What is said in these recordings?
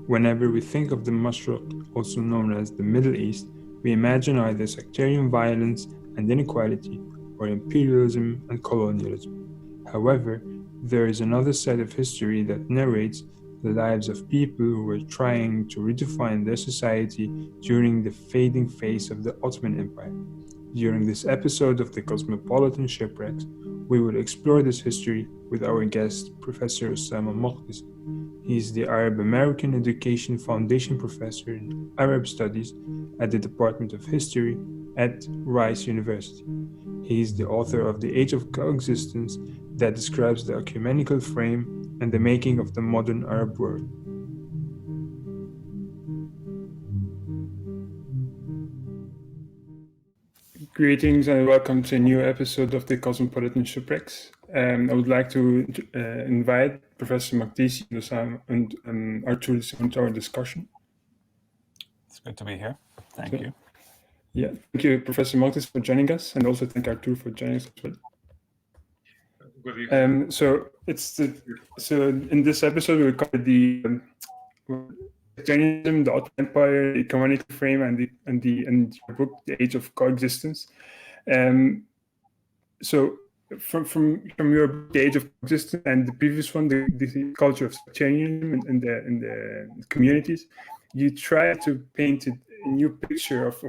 Whenever we think of the Mashriq, also known as the Middle East, we imagine either sectarian violence and inequality or imperialism and colonialism. However, there is another side of history that narrates the lives of people who were trying to redefine their society during the fading phase of the Ottoman Empire. During this episode of the Cosmopolitan Shipwrecks, we will explore this history with our guest, Professor Ussama Makdisi. He is the Arab American Education Foundation Professor in Arab Studies at the Department of History at Rice University. He is the author of The Age of Coexistence that describes the Ecumenical Frame and the making of the modern Arab world. Greetings and welcome to a new episode of the Cosmopolitan Shipwrecks. I would like to invite Professor Makdisi and Arturo to our discussion. It's good to be here. Thank you. Yeah, thank you, Professor Makdisi, for joining us, and also thank Arturo for joining us as well. So in this episode we'll cover the Sectarianism, the Ottoman Empire, the Ecumenical Frame, and your book, The Age of Coexistence. So from your book, The Age of Coexistence, and the previous one, the culture of sectarianism in the communities, you try to paint a new picture of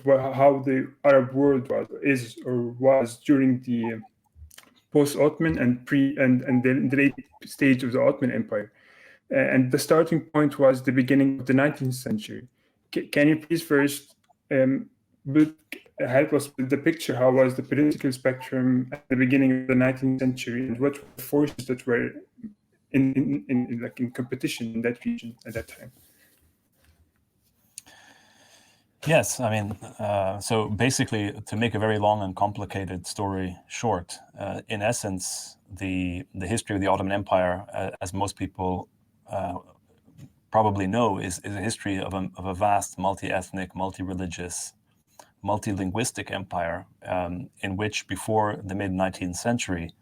how the Arab world was during the post-Ottoman and the late stage of the Ottoman Empire. And the starting point was the beginning of the 19th century. Can you please first help us with the picture? How was the political spectrum at the beginning of the 19th century, and what were the forces that were in competition in that region at that time? Yes, I mean, so basically, to make a very long and complicated story short, in essence, the history of the Ottoman Empire, as most people probably know, is a history of a vast multi-ethnic, multi-religious, multi-linguistic empire in which before the mid-19th century,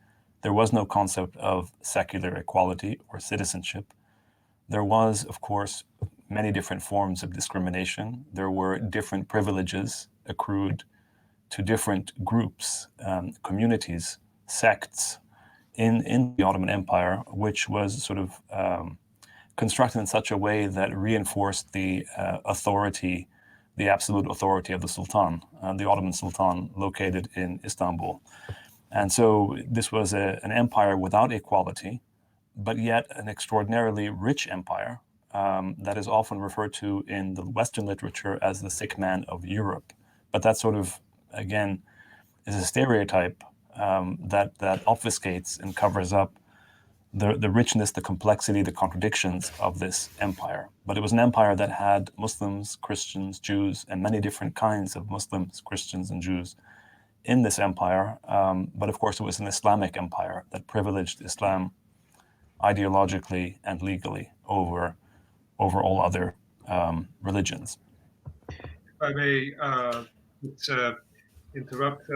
there was no concept of secular equality or citizenship. There was, of course, many different forms of discrimination. There were different privileges accrued to different groups, communities, sects in the Ottoman Empire, which was sort of constructed in such a way that reinforced the authority, the absolute authority of the Sultan, the Ottoman Sultan located in Istanbul. And so this was an empire without equality, but yet an extraordinarily rich empire that is often referred to in the Western literature as the sick man of Europe. But that sort of, again, is a stereotype that obfuscates and covers up the richness, the complexity, the contradictions of this empire. But it was an empire that had Muslims, Christians, Jews, and many different kinds of Muslims, Christians, and Jews in this empire. But of course, it was an Islamic empire that privileged Islam ideologically and legally over all other religions. If I may interrupt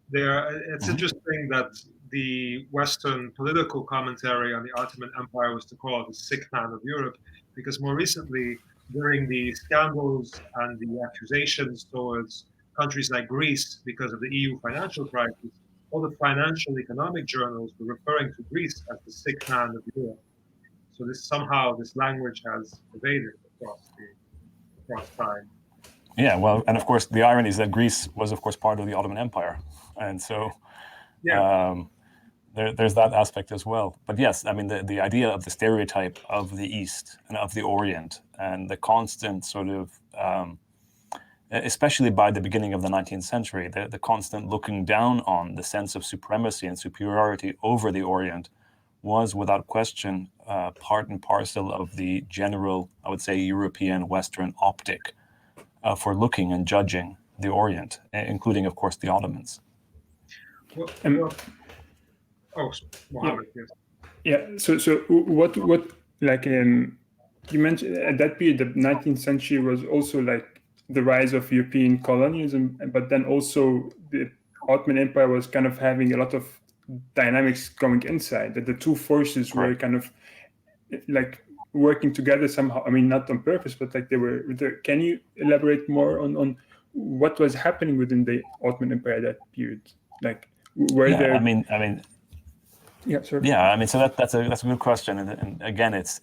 there, it's interesting that the Western political commentary on the Ottoman Empire was to call it the sick man of Europe, because more recently, during the scandals and the accusations towards countries like Greece because of the EU financial crisis, all the financial economic journals were referring to Greece as the sick man of Europe. So this language has pervaded across time. Yeah, well, and of course, the irony is that Greece was, of course, part of the Ottoman Empire. And so there's that aspect as well. But yes, I mean, the idea of the stereotype of the East and of the Orient and the constant sort of, especially by the beginning of the 19th century, the constant looking down on the sense of supremacy and superiority over the Orient was without question part and parcel of the general, I would say, European Western optic for looking and judging the Orient, including, of course, the Ottomans. Mohammad, yes. Yeah. So what like you mentioned at that period, the 19th century was also like the rise of European colonialism, but then also the Ottoman Empire was kind of having a lot of dynamics going inside. That the two forces were kind of like working together somehow. I mean, not on purpose, but like they were. Can you elaborate more on what was happening within the Ottoman Empire at that period? Like, were there? I mean, yeah, sorry. Yeah, I mean, so that's a good question, and again, it's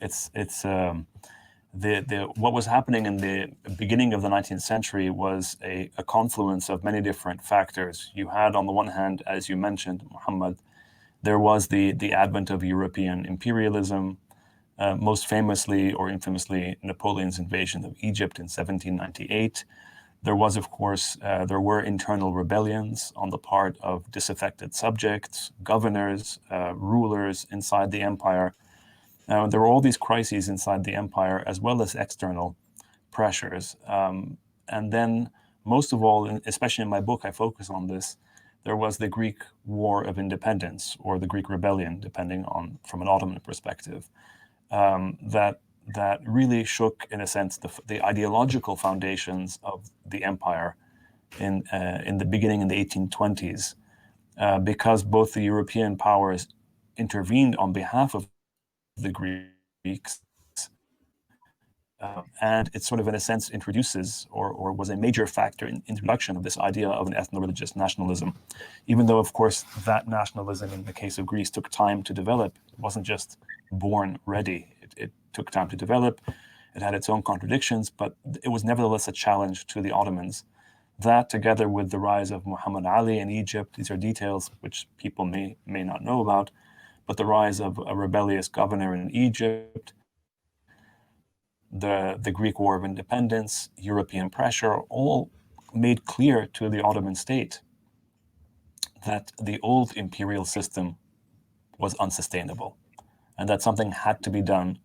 what was happening in the beginning of the 19th century was a confluence of many different factors. You had, on the one hand, as you mentioned, Muhammad, there was the advent of European imperialism, most famously or infamously Napoleon's invasion of Egypt in 1798. There was, of course, there were internal rebellions on the part of disaffected subjects, governors, rulers inside the empire. There were all these crises inside the empire, as well as external pressures. And then, most of all, especially in my book, I focus on this, there was the Greek War of Independence, or the Greek Rebellion, depending on from an Ottoman perspective, that really shook, in a sense, the ideological foundations of the empire in the beginning in the 1820s, because both the European powers intervened on behalf of the Greeks, and it sort of, in a sense, introduces or was a major factor in introduction of this idea of an ethno-religious nationalism. Even though, of course, that nationalism in the case of Greece took time to develop, it wasn't just born ready. It took time to develop. It had its own contradictions, but it was nevertheless a challenge to the Ottomans. That, together with the rise of Muhammad Ali in Egypt, these are details which people may not know about, but the rise of a rebellious governor in Egypt, the Greek War of Independence, European pressure, all made clear to the Ottoman state that the old imperial system was unsustainable, and that something had to be done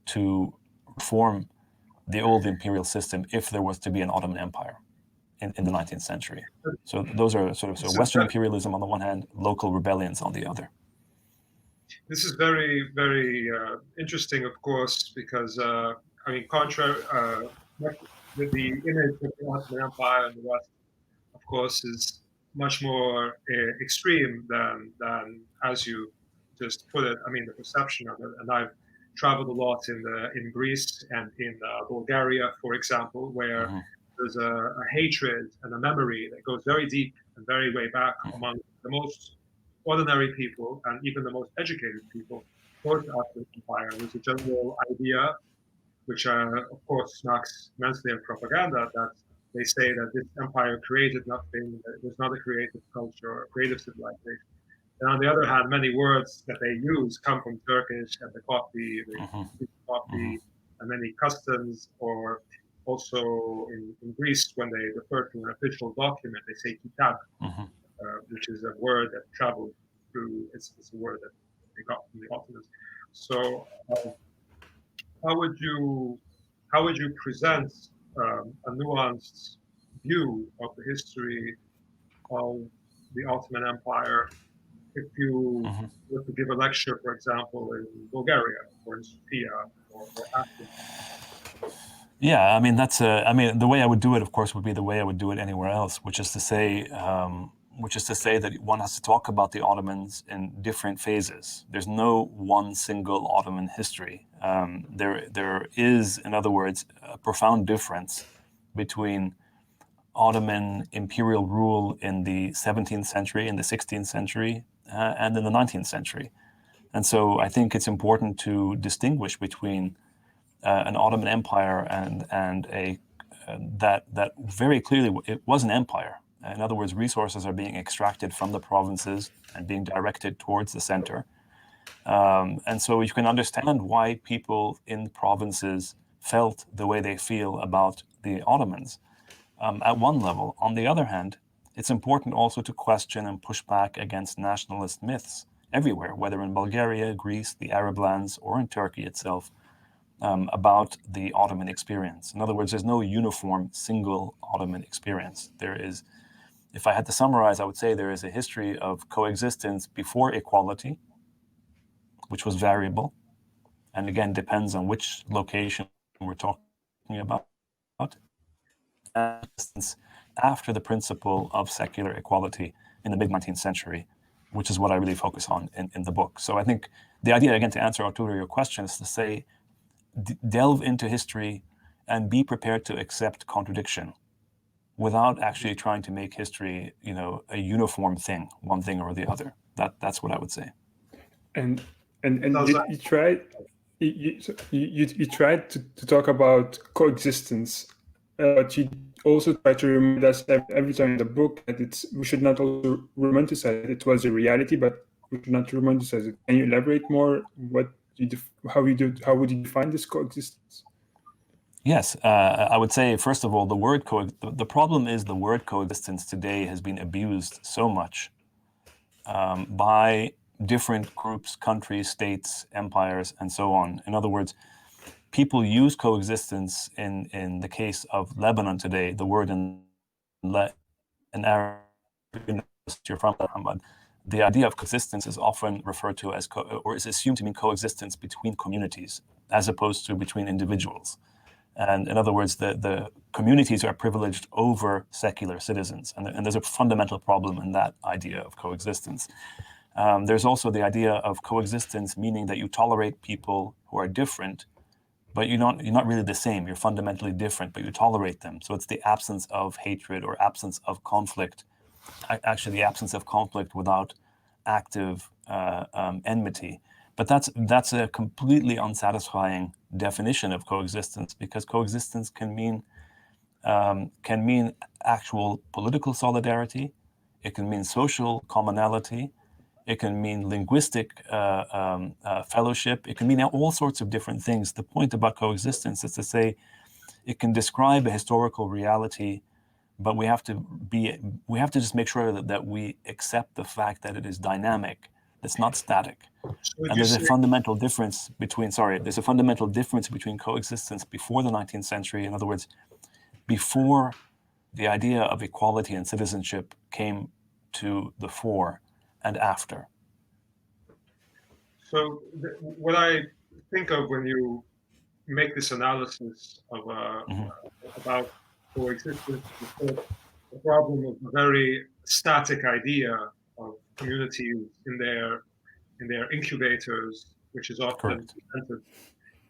to reform the old imperial system if there was to be an Ottoman Empire in the 19th century. So those are sort of Western imperialism on the one hand, local rebellions on the other. This is very, very interesting, of course, because I mean, contrary, the image of the Ottoman Empire in the West, of course, is much more extreme than as you just put it. I mean, the perception of it. And I've traveled a lot in Greece and in Bulgaria, for example, where there's a hatred and a memory that goes very deep and very way back among the most ordinary people and even the most educated people towards the Ottoman Empire. There's a general idea, which of course smacks immensely of propaganda, that they say that this empire created nothing, that it was not a creative culture or a creative civilization. And on the other hand, many words that they use come from Turkish and the coffee, and many customs, or also in Greece, when they refer to an official document, they say kitab, which is a word that traveled through, it's a word that they got from the Ottomans. So how would you present a nuanced view of the history of the Ottoman Empire if you were to give a lecture, for example, in Bulgaria or in Sofia or Athens? Yeah, I mean, I mean, the way I would do it, of course, would be the way I would do it anywhere else, which is to say that one has to talk about the Ottomans in different phases. There's no one single Ottoman history. There is, in other words, a profound difference between Ottoman imperial rule in the 17th century, in the 16th century, and in the 19th century. And so I think it's important to distinguish between an Ottoman Empire and that very clearly it was an empire. In other words, resources are being extracted from the provinces and being directed towards the center. And so you can understand why people in the provinces felt the way they feel about the Ottomans at one level. On the other hand, it's important also to question and push back against nationalist myths everywhere, whether in Bulgaria, Greece, the Arab lands, or in Turkey itself, about the Ottoman experience. In other words, there's no uniform single Ottoman experience. There is, if I had to summarize, I would say there is a history of coexistence before equality, which was variable, and again depends on which location we're talking about, and after the principle of secular equality in the mid-19th century, which is what I really focus on in the book. So I think the idea, again, to answer Arturo, your question, is to say delve into history and be prepared to accept contradiction without actually trying to make history, a uniform thing, one thing or the other. That's what I would say. And you tried you tried to talk about coexistence, but you also try to remind us every time in the book that we should not also romanticize it. It was a reality, but we should not romanticize it. Can you elaborate more? How would you define this coexistence? Yes, I would say, first of all, the problem is the word coexistence today has been abused so much by different groups, countries, states, empires, and so on. In other words, people use coexistence in the case of Lebanon today. The word in Arabic, you're from Muhammad, the idea of coexistence is often referred to as, or is assumed to mean coexistence between communities, as opposed to between individuals. And in other words, the communities are privileged over secular citizens. And there's a fundamental problem in that idea of coexistence. There's also the idea of coexistence, meaning that you tolerate people who are different, but you're not really the same. You're fundamentally different, but you tolerate them. So it's the absence of hatred or absence of conflict, actually the absence of conflict without active enmity. But that's a completely unsatisfying definition of coexistence, because coexistence can mean actual political solidarity, it can mean social commonality, it can mean linguistic fellowship, it can mean all sorts of different things. The point about coexistence is to say it can describe a historical reality, but we have to just make sure that we accept the fact that it is dynamic, it's not static. And there's a fundamental difference between coexistence before the 19th century. In other words, before the idea of equality and citizenship came to the fore, and after. So what I think of when you make this analysis of about coexistence, the problem of a very static idea of communities in their incubators, which is often presented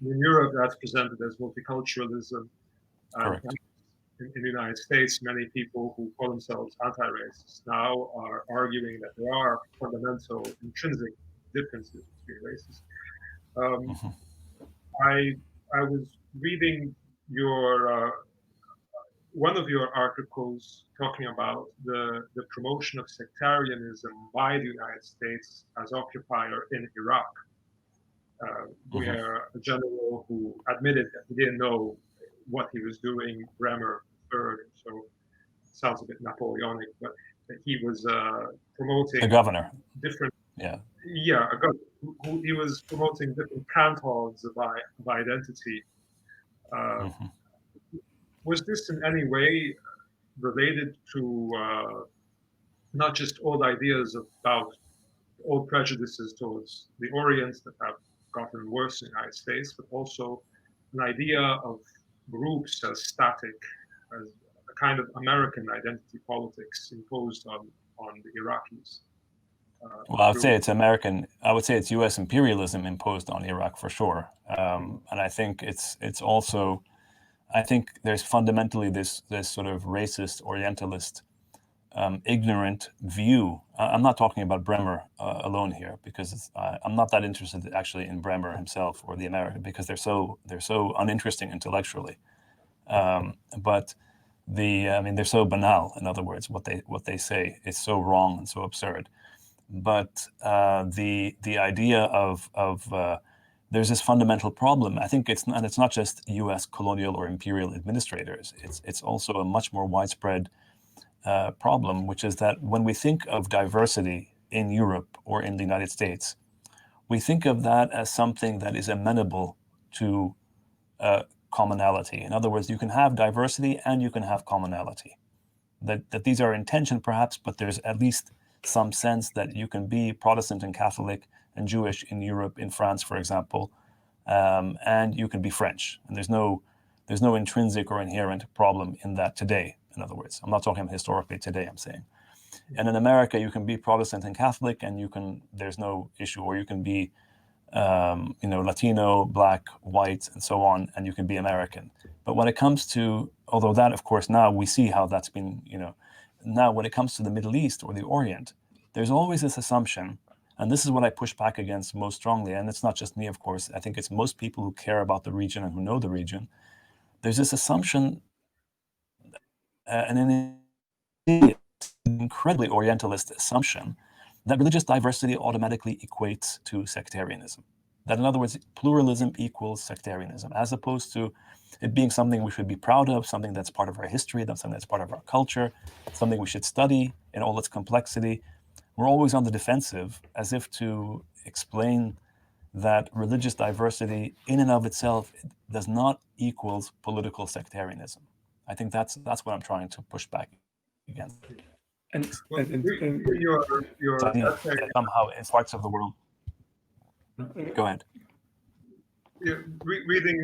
in Europe, that's presented as multiculturalism. In the United States, many people who call themselves anti-racist now are arguing that there are fundamental intrinsic differences between races. I was reading one of your articles talking about the promotion of sectarianism by the United States as occupier in Iraq, where a general who admitted that he didn't know what he was doing, Bremer III, so it sounds a bit Napoleonic, but that he was promoting a governor. Different, a governor. He was promoting different cantons of identity. Was this in any way related to not just old ideas about old prejudices towards the Orient that have gotten worse in the United States, but also an idea of groups as static, as a kind of American identity politics imposed on the Iraqis? Well, I would say it's American. I would say it's U.S. imperialism imposed on Iraq for sure, and I think it's also. I think there's fundamentally this sort of racist, Orientalist, ignorant view. I'm not talking about Bremer alone here, because I'm not that interested actually in Bremer himself or the American, because they're so uninteresting intellectually. But they're so banal. In other words, what they say is so wrong and so absurd. But the idea of there's this fundamental problem. I think it's not just U.S. colonial or imperial administrators. It's also a much more widespread problem, which is that when we think of diversity in Europe or in the United States, we think of that as something that is amenable to commonality. In other words, you can have diversity and you can have commonality. That these are in tension perhaps, but there's at least some sense that you can be Protestant and Catholic and Jewish in Europe, in France, for example, and you can be French. And there's no intrinsic or inherent problem in that today. In other words, I'm not talking historically today, I'm saying. And in America, you can be Protestant and Catholic, and there's no issue, or you can be Latino, black, white, and so on, and you can be American. But when it comes to, although that, of course, now we see how that's been, now when it comes to the Middle East or the Orient, there's always this assumption, and this is what I push back against most strongly, and it's not just me, of course, I think it's most people who care about the region and who know the region. There's this assumption, and an incredibly Orientalist assumption, that religious diversity automatically equates to sectarianism. That, in other words, pluralism equals sectarianism, as opposed to it being something we should be proud of, something that's part of our history, that's something that's part of our culture, something we should study in all its complexity. We're always on the defensive, as if to explain that religious diversity in and of itself does not equals political sectarianism. I think that's what I'm trying to push back against. Your essay, somehow in parts of the world. Go ahead. Reading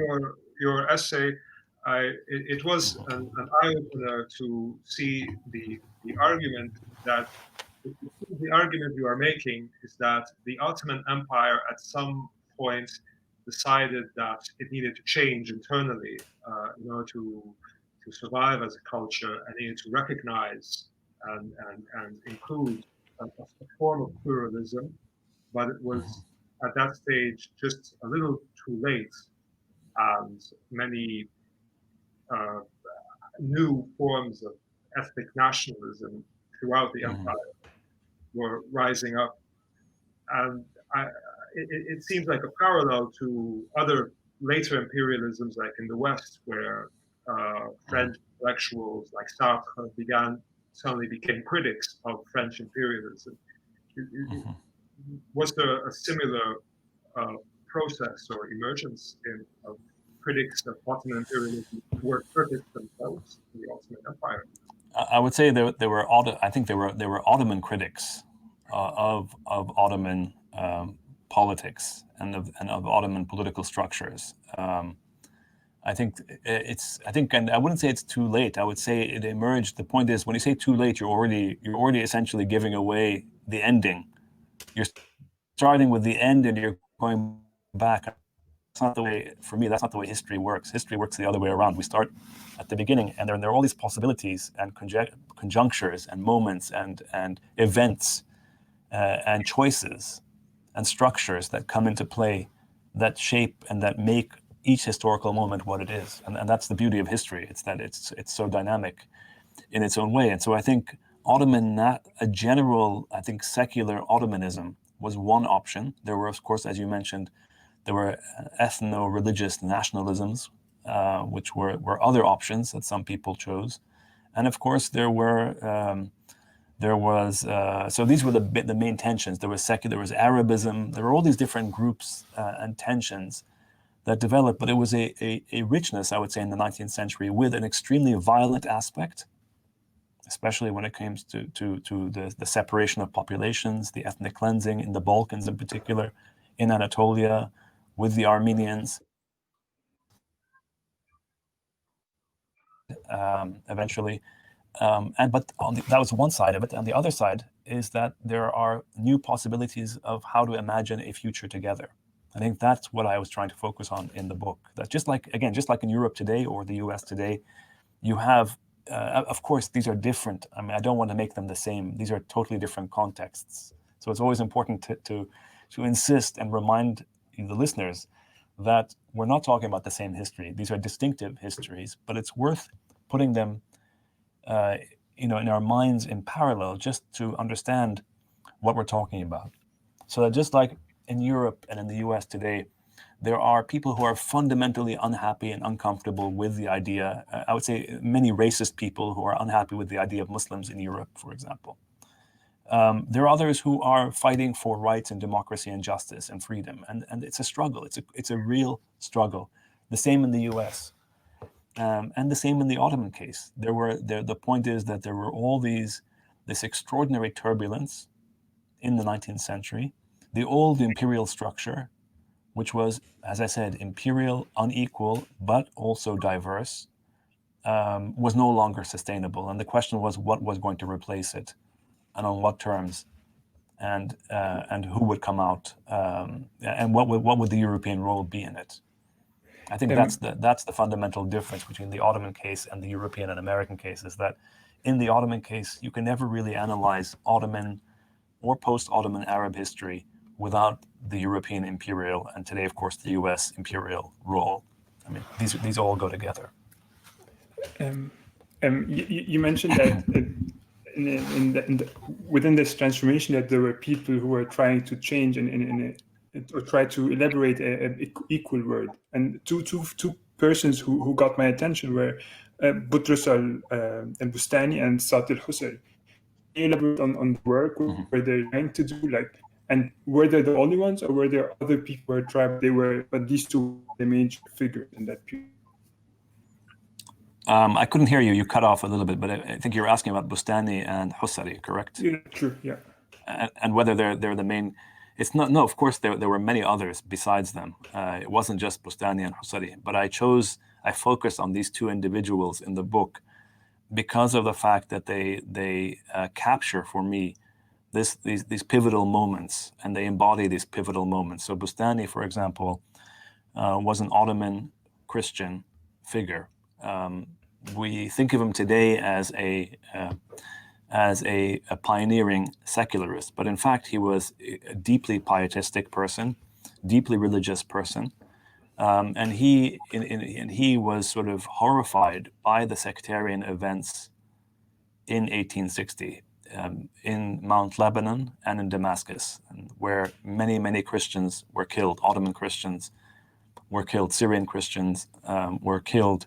your essay, it was an eye-opener to see the argument that the argument you are making is that the Ottoman Empire at some point decided that it needed to change internally in order to survive as a culture, and needed to recognize and include a form of pluralism, but it was at that stage just a little too late, and many new forms of ethnic nationalism throughout the empire were rising up. And it seems like a parallel to other later imperialisms, like in the West, where French intellectuals like Sartre suddenly became critics of French imperialism. Was there a similar process or emergence of critics of Ottoman imperialism who were critics themselves in the Ottoman Empire? I would say there were Ottoman critics of Ottoman politics and of Ottoman political structures. I think, and I wouldn't say it's too late. I would say it emerged. The point is, when you say too late, you're already essentially giving away the ending. You're starting with the end and you're going back. That's not the way, for me, that's not the way history works. History works the other way around. We start at the beginning, and there are all these possibilities and conjunctures and moments and events and choices and structures that come into play that shape and that make each historical moment what it is. And that's the beauty of history. It's that it's so dynamic in its own way. And so I think secular Ottomanism was one option. There were, of course, as you mentioned, there were ethno-religious nationalisms, which were other options that some people chose. And of course, so these were the main tensions. There was Arabism. There were all these different groups and tensions that developed, but it was a richness, I would say, in the 19th century with an extremely violent aspect, especially when it comes to the separation of populations, the ethnic cleansing in the Balkans in particular, in Anatolia, with the Armenians, eventually. But that was one side of it. And the other side is that there are new possibilities of how to imagine a future together. I think that's what I was trying to focus on in the book. That just like in Europe today or the US today, you have, of course, these are different. I mean, I don't want to make them the same. These are totally different contexts. So it's always important to insist and remind the listeners that we're not talking about the same history. These are distinctive histories, but it's worth putting them in our minds in parallel just to understand what we're talking about. So that just like in Europe and in the US today, there are people who are fundamentally unhappy and uncomfortable with the idea. I would say many racist people who are unhappy with the idea of Muslims in Europe, for example. There are others who are fighting for rights and democracy and justice and freedom. And it's a struggle. It's a real struggle. The same in the US. And the same in the Ottoman case. The point is that there were all this extraordinary turbulence in the 19th century. The old imperial structure, which was, as I said, imperial, unequal, but also diverse, was no longer sustainable. And the question was what was going to replace it and on what terms. and who would come out, and what would the European role be in it. I think that's the fundamental difference between the Ottoman case and the European and American case, is that in the Ottoman case, you can never really analyze Ottoman or post-Ottoman Arab history without the European imperial, and today, of course, the US imperial role. I mean, these all go together. You mentioned that within this transformation that there were people who were trying to change or try to elaborate an equal word. And two persons who got my attention were Butrus Al Bustani and Saad al-Husari. Can you elaborate on the work, were they trying to do, and were they the only ones, or were there other people who were trying, but these two were the major figures in that period? I couldn't hear you. You cut off a little bit, but I think you were asking about Bustani and Husari, correct? Yeah, true, yeah. And whether they're the main. It's not. No, of course there were many others besides them. It wasn't just Bustani and Husari, but I focused on these two individuals in the book because of the fact that they capture for me these pivotal moments, and they embody these pivotal moments. So Bustani, for example, was an Ottoman Christian figure. We think of him today as a pioneering secularist, but in fact he was a deeply pietistic person, deeply religious person, and he was sort of horrified by the sectarian events in 1860 in Mount Lebanon and in Damascus, where many Christians were killed. Ottoman Christians were killed. Syrian Christians were killed.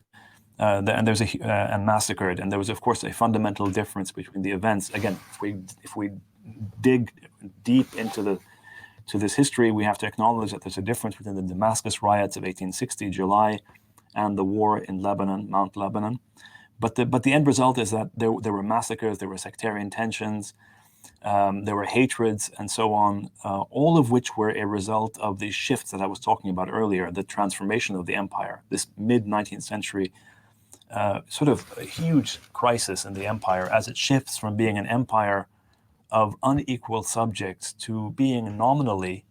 And there's and massacred, and there was, of course, a fundamental difference between the events. Again, if we dig deep into this history, we have to acknowledge that there's a difference between the Damascus riots of 1860 July and the war in Lebanon, Mount Lebanon. But the end result is that there were massacres, there were sectarian tensions, there were hatreds, and so on, all of which were a result of these shifts that I was talking about earlier, the transformation of the empire, this mid-19th century sort of a huge crisis in the empire as it shifts from being an empire of unequal subjects to being nominally,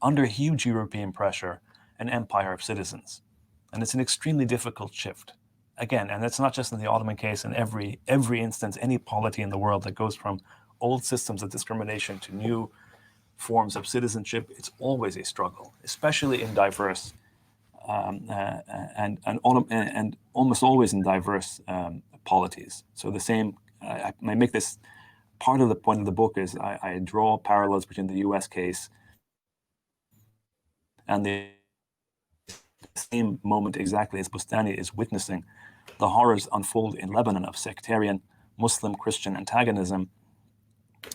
under huge European pressure, an empire of citizens. And it's an extremely difficult shift. Again, and it's not just in the Ottoman case, in every instance, any polity in the world that goes from old systems of discrimination to new forms of citizenship, it's always a struggle, especially in diverse and almost always in diverse polities. So the same, I make this part of the point of the book is I draw parallels between the US case and the same moment exactly as Bustani is witnessing the horrors unfold in Lebanon of sectarian Muslim Christian antagonism.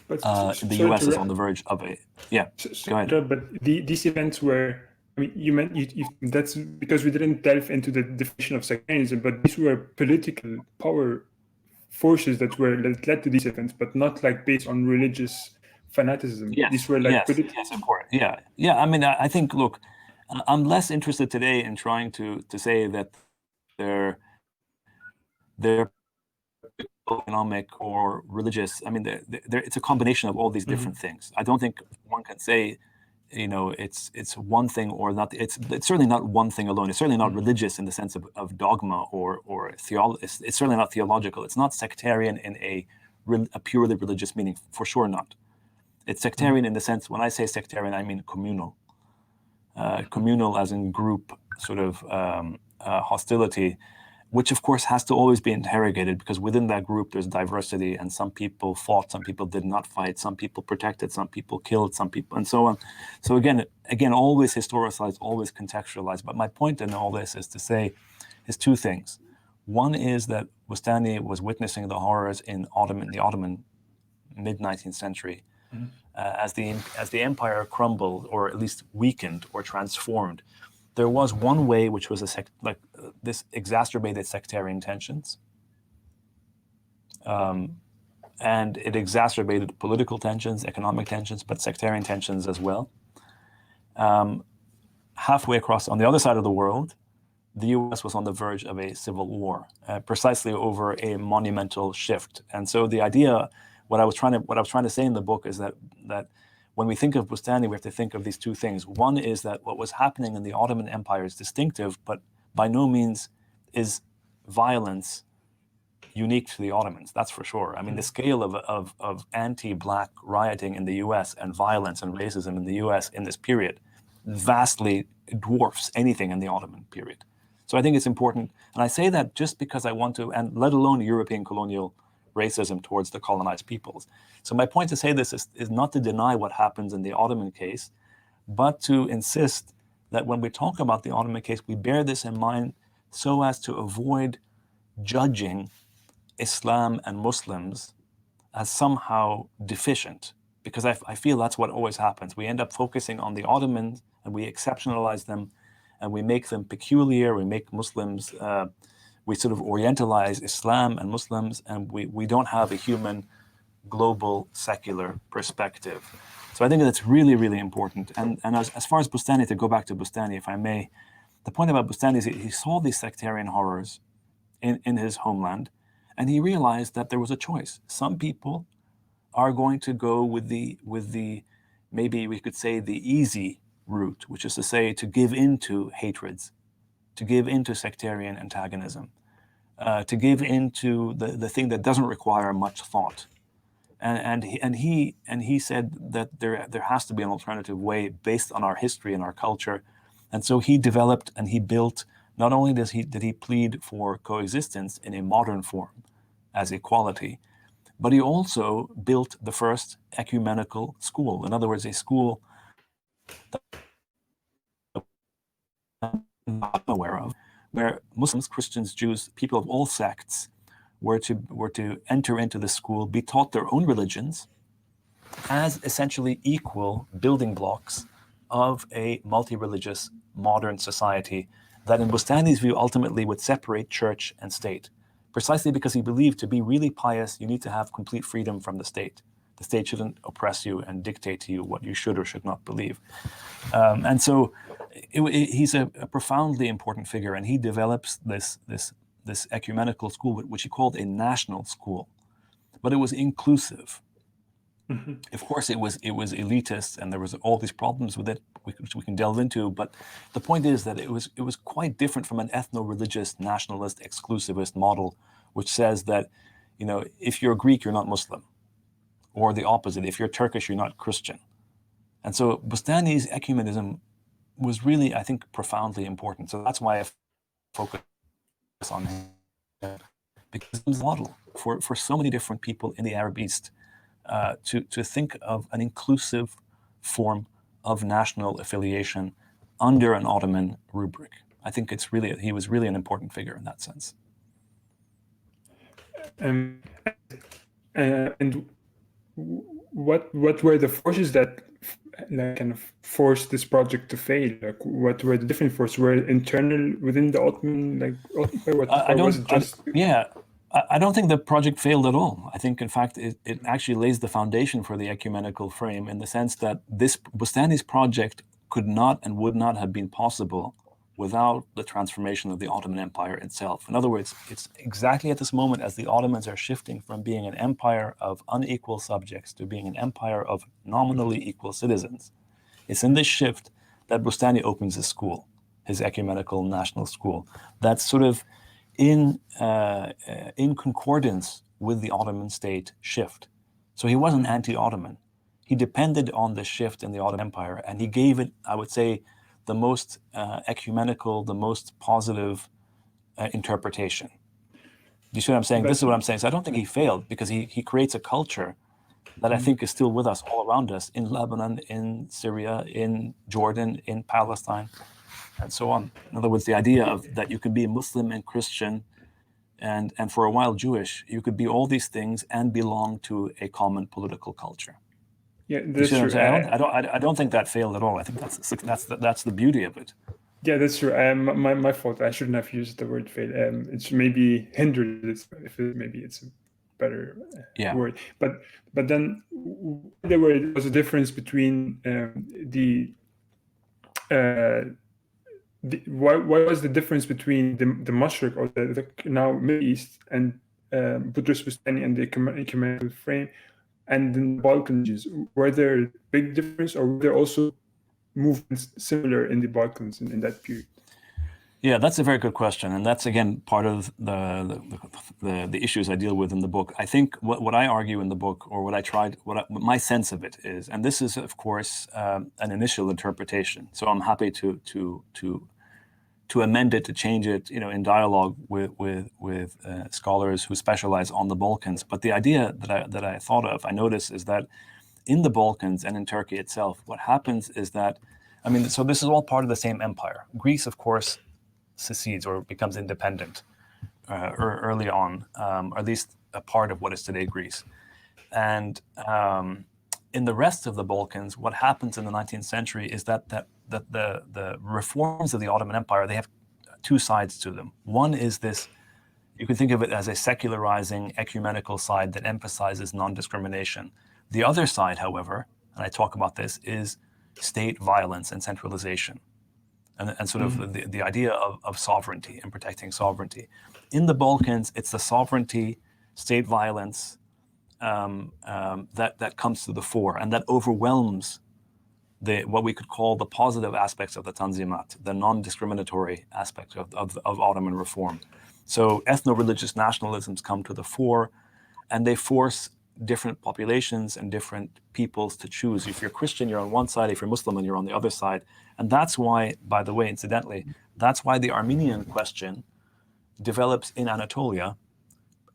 The US is on the verge of a, go ahead. But these events were, I mean, you meant that's because we didn't delve into the definition of sectarianism, but these were political power forces that led to these events, but not based on religious fanaticism. Yes, these were political. Yes, of course. Yeah. I mean, I think, look, I'm less interested today in trying to say that they're economic or religious. I mean, it's a combination of all these different things. I don't think one can say, it's one thing or not. It's certainly not one thing alone. It's certainly not religious in the sense of dogma or theology. It's certainly not theological. It's not sectarian in a purely religious meaning, for sure not. It's sectarian in the sense, when I say sectarian, I mean communal. Communal as in group sort of hostility, which of course has to always be interrogated, because within that group there's diversity, and some people fought, some people did not fight, some people protected, some people killed, some people, and so on. So again, always historicized, always contextualized. But my point in all this is to say is two things. One is that Bustani was witnessing the horrors in the Ottoman mid-19th century. As the empire crumbled, or at least weakened or transformed, there was one way, which was this exacerbated sectarian tensions, and it exacerbated political tensions, economic tensions, but sectarian tensions as well. Halfway across, on the other side of the world, the U.S. was on the verge of a civil war, precisely over a monumental shift. And so the idea, what I was trying to say in the book is that when we think of Bustani, we have to think of these two things. One is that what was happening in the Ottoman Empire is distinctive, but by no means is violence unique to the Ottomans, that's for sure. I mean, the scale of anti-Black rioting in the US and violence and racism in the US in this period vastly dwarfs anything in the Ottoman period. So I think it's important, and I say that just because I want to, and let alone European colonial racism towards the colonized peoples. So my point to say this is not to deny what happens in the Ottoman case, but to insist that when we talk about the Ottoman case, we bear this in mind so as to avoid judging Islam and Muslims as somehow deficient, because I feel that's what always happens. We end up focusing on the Ottomans and we exceptionalize them and we make them peculiar, we make Muslims, we sort of Orientalize Islam and Muslims, and we don't have a human, global, secular perspective. So I think that's really, really important. And as far as Bustani, to go back to Bustani, if I may, the point about Bustani is he saw these sectarian horrors in his homeland, and he realized that there was a choice. Some people are going to go with the maybe we could say the easy route, which is to say to give into hatreds, to give into sectarian antagonism, to give into the thing that doesn't require much thought. And he said that there has to be an alternative way based on our history and our culture. And so he developed and he built, not only did he plead for coexistence in a modern form as equality, but he also built the first ecumenical school. In other words, a school that I'm not aware of, where Muslims, Christians, Jews, people of all sects were to enter into the school, be taught their own religions as essentially equal building blocks of a multi-religious modern society that in Bustani's view ultimately would separate church and state, precisely because he believed to be really pious, you need to have complete freedom from the state. The state shouldn't oppress you and dictate to you what you should or should not believe. And so he's a profoundly important figure, and he develops this ecumenical school, which he called a national school, but it was inclusive. Mm-hmm. Of course, it was elitist, and there was all these problems with it, which we can delve into. But the point is that it was quite different from an ethno-religious, nationalist, exclusivist model, which says that, if you're Greek, you're not Muslim, or the opposite. If you're Turkish, you're not Christian. And so Bustani's ecumenism was really, I think, profoundly important. So that's why I focus on him, because it's a model for so many different people in the Arab East to think of an inclusive form of national affiliation under an Ottoman rubric. I think he was really an important figure in that sense. And what were the forces that kind of forced this project to fail? Like, what were the different forces? Were internal within the Ottoman? I don't think the project failed at all. I think, in fact, it actually lays the foundation for the ecumenical frame, in the sense that this Bustani's project could not and would not have been possible without the transformation of the Ottoman Empire itself. In other words, it's exactly at this moment as the Ottomans are shifting from being an empire of unequal subjects to being an empire of nominally equal citizens. It's in this shift that Bustani opens his school, his ecumenical national school. That's sort of in concordance with the Ottoman state shift. So he wasn't anti-Ottoman. He depended on the shift in the Ottoman Empire, and he gave it, I would say, the most ecumenical, the most positive interpretation. Do you see what I'm saying? This is what I'm saying. So I don't think he failed, because he creates a culture that I think is still with us all around us, in Lebanon, in Syria, in Jordan, in Palestine, and so on. In other words, the idea of that you could be Muslim and Christian and for a while Jewish, you could be all these things and belong to a common political culture. Yeah, that's true. I don't think that failed at all. I think that's the beauty of it. Yeah, that's true. My fault. I shouldn't have used the word fail. It's maybe hindered. Maybe it's a better word. But then there was a difference between what was the difference between the Mashriq, or the now Middle East, and Butrus Al Bustani and the Ecumenical Frame? And in the Balkans, were there big difference, or were there also movements similar in the Balkans in that period? Yeah, that's a very good question, and that's again part of the issues I deal with in the book. I think what I argue in the book, or what my sense of it is, and this is of course an initial interpretation. So I'm happy to amend it, to change it, in dialogue with scholars who specialize on the Balkans. But the idea that I thought of, I noticed, is that in the Balkans and in Turkey itself, what happens is that, so this is all part of the same empire. Greece, of course, secedes or becomes independent early on, or at least a part of what is today Greece. And in the rest of the Balkans, what happens in the 19th century is that the reforms of the Ottoman Empire, they have two sides to them. One is this, you can think of it as a secularizing ecumenical side that emphasizes non-discrimination. The other side, however, and I talk about this, is state violence and centralization. And sort of the idea of sovereignty and protecting sovereignty. In the Balkans, it's the sovereignty, state violence that comes to the fore, and that overwhelms what we could call the positive aspects of the Tanzimat, the non-discriminatory aspects of Ottoman reform. So ethno-religious nationalisms come to the fore, and they force different populations and different peoples to choose. If you're Christian, you're on one side. If you're Muslim, you're on the other side. And that's why, by the way, incidentally, that's why the Armenian question develops in Anatolia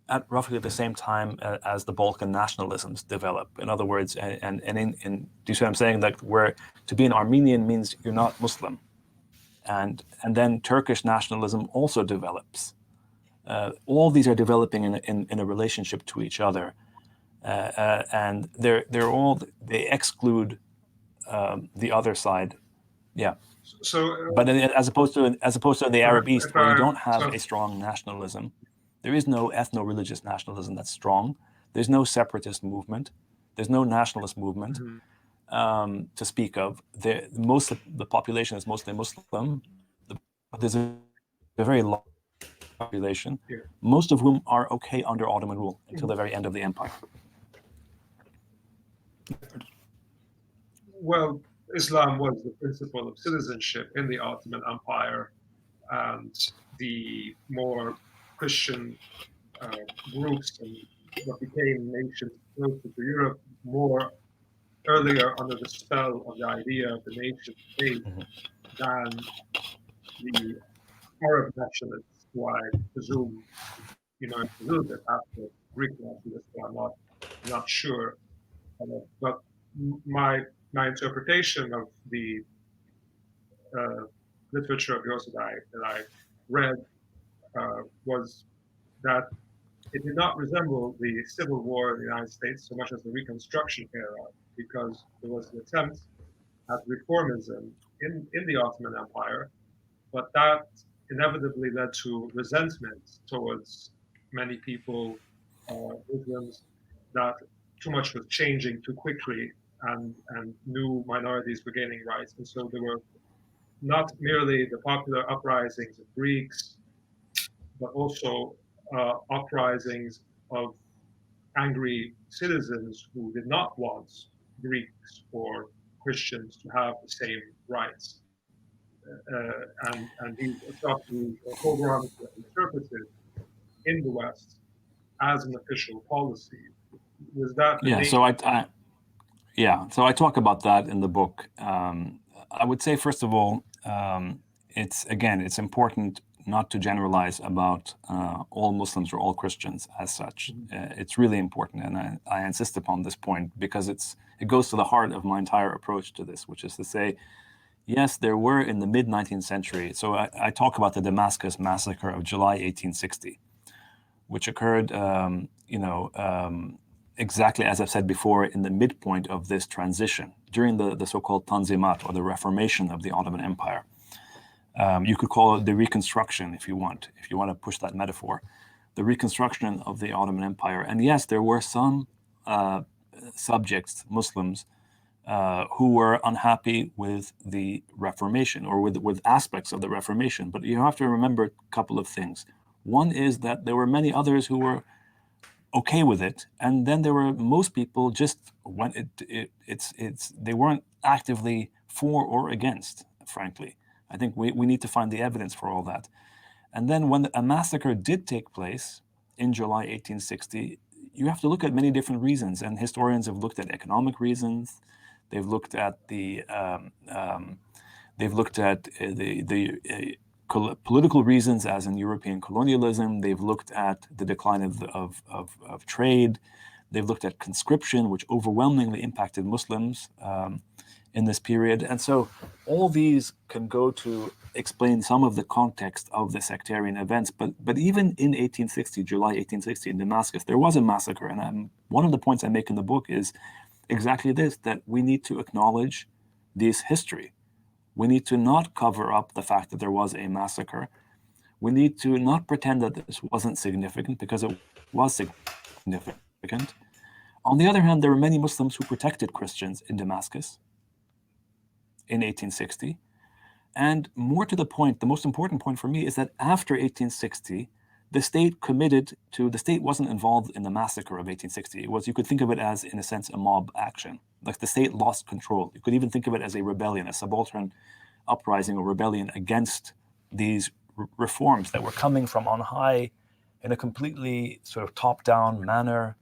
at roughly the same time as the Balkan nationalisms develop. In other words, do you see what I'm saying? That where to be an Armenian means you're not Muslim. And then Turkish nationalism also develops. All these are developing in a relationship to each other. And they exclude the other side. Yeah. So, but as opposed to the Arab East, where you don't have a strong nationalism, there is no ethno-religious nationalism that's strong. There's no separatist movement. There's no nationalist movement to speak of. Most of the population is mostly Muslim. There's a very large population, most of whom are okay under Ottoman rule until the very end of the empire. Well, Islam was the principle of citizenship in the Ottoman Empire, and the more Christian groups and what became nations closer to Europe more earlier under the spell of the idea of the nation state than the Arab nationalists, who I presume, a little bit after Greek nationalists, but I'm not sure. But my interpretation of the literature of yours that I read was that it did not resemble the Civil War in the United States so much as the Reconstruction era, because there was an attempt at reformism in the Ottoman Empire, but that inevitably led to resentment towards many people, Muslims, that too much was changing too quickly, and new minorities were gaining rights. And so there were not merely the popular uprisings of Greeks, but also uprisings of angry citizens who did not want Greeks or Christians to have the same rights. And these pogroms were interpreted in the West as an official policy. Was that so I talk about that in the book. I would say, first of all, it's important not to generalize about all Muslims or all Christians as such. It's really important, and I insist upon this point because it goes to the heart of my entire approach to this, which is to say, yes, there were in the mid-19th century. So I talk about the Damascus massacre of July 1860, which occurred, exactly as I've said before, in the midpoint of this transition during the so-called Tanzimat, or the Reformation of the Ottoman Empire. You could call it the Reconstruction if you want to push that metaphor, the Reconstruction of the Ottoman Empire. And yes, there were some subjects, Muslims, who were unhappy with the Reformation, or with aspects of the Reformation. But you have to remember a couple of things. One is that there were many others who were okay with it, and then there were most people just when they weren't actively for or against. Frankly, I think we need to find the evidence for all that. And then when a massacre did take place in July 1860, you have to look at many different reasons, and historians have looked at economic reasons. They've looked at the political reasons, as in European colonialism. They've looked at the decline of trade. They've looked at conscription, which overwhelmingly impacted Muslims in this period. And so all these can go to explain some of the context of the sectarian events. But even in 1860, July 1860 in Damascus, there was a massacre. And one of the points I make in the book is exactly this, that we need to acknowledge this history. We need to not cover up the fact that there was a massacre. We need to not pretend that this wasn't significant, because it was significant. On the other hand, there were many Muslims who protected Christians in Damascus in 1860. And more to the point, the most important point for me is that after 1860, the state wasn't involved in the massacre of 1860. It was, you could think of it as, in a sense, a mob action. Like the state lost control. You could even think of it as a rebellion, a subaltern uprising or rebellion against these reforms that were coming from on high in a completely sort of top-down manner,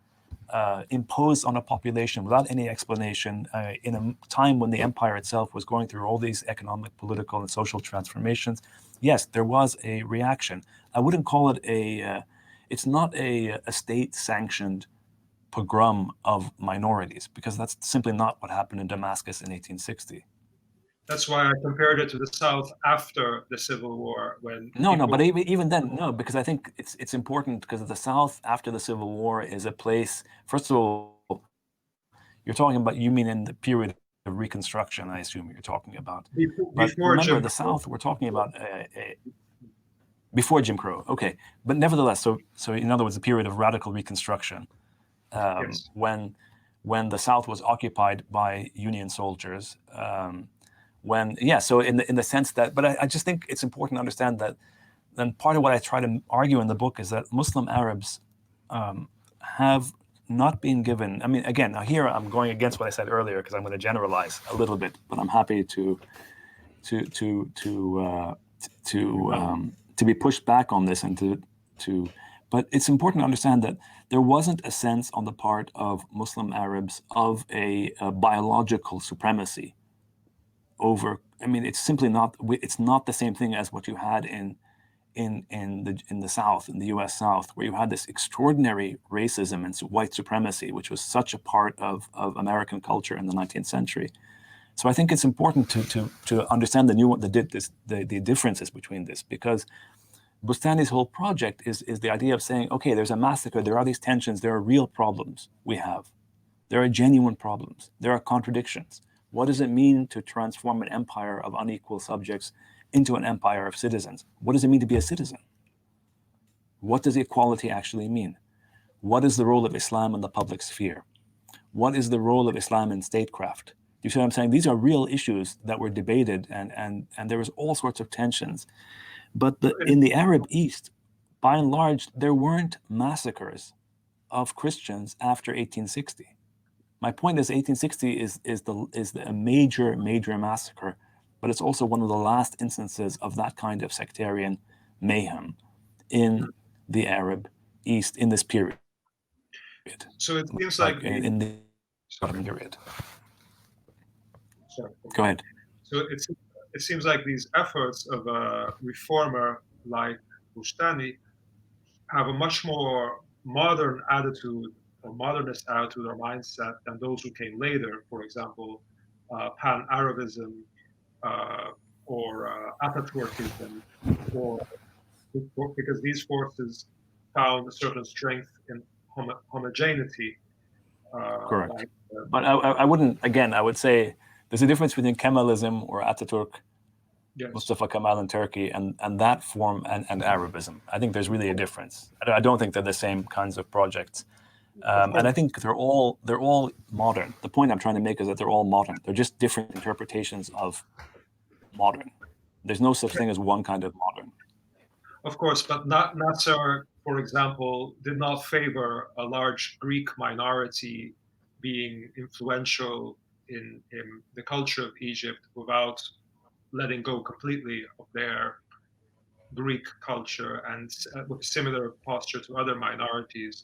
imposed on a population without any explanation, in a time when the empire itself was going through all these economic, political, and social transformations. Yes, there was a reaction. I wouldn't call it it's not a state-sanctioned pogrom of minorities, because that's simply not what happened in Damascus in 1860. That's why I compared it to the South after the Civil War, when but even then, no, because I think it's important, because the South after the Civil War is a place. First of all, you're talking about, you mean in the period of Reconstruction, I assume you're talking about. But remember, the South, we're talking about before Jim Crow. Okay, but nevertheless, so in other words, the period of radical Reconstruction, yes, when the South was occupied by Union soldiers. So in the sense that, but I just think it's important to understand that, then part of what I try to argue in the book is that Muslim Arabs have not been given, I mean, again, now here I'm going against what I said earlier, because I'm going to generalize a little bit, but I'm happy to be pushed back on this, and but it's important to understand that there wasn't a sense on the part of Muslim Arabs of a biological supremacy over. I mean, it's simply not. It's not the same thing as what you had in the South, in the U.S. South, where you had this extraordinary racism and white supremacy, which was such a part of American culture in the 19th century. So I think it's important to understand the differences between this, because Bustani's whole project is the idea of saying, okay, there's a massacre, there are these tensions, there are real problems we have. There are genuine problems, there are contradictions. What does it mean to transform an empire of unequal subjects into an empire of citizens? What does it mean to be a citizen? What does equality actually mean? What is the role of Islam in the public sphere? What is the role of Islam in statecraft? You see what I'm saying? These are real issues that were debated, and there was all sorts of tensions. But in the Arab East, by and large, there weren't massacres of Christians after 1860. My point is, 1860 is a major massacre, but it's also one of the last instances of that kind of sectarian mayhem in the Arab East in this period. So it seems like in the period. Sorry. Go ahead. So it seems like these efforts of a reformer like Bustani have a much more modern attitude, or modernist attitude or mindset, than those who came later. For example, Pan-Arabism or Ataturkism, because these forces found a certain strength in homogeneity. Correct. But I wouldn't, again, I would say there's a difference between Kemalism or Ataturk, yes, Mustafa Kemal in Turkey, and that form and Arabism. I think there's really a difference. I don't think they're the same kinds of projects. And I think they're all modern. The point I'm trying to make is that they're all modern. They're just different interpretations of modern. There's no such thing as one kind of modern. Of course, but Nasser, for example, did not favor a large Greek minority being influential in the culture of Egypt without letting go completely of their Greek culture, and with similar posture to other minorities.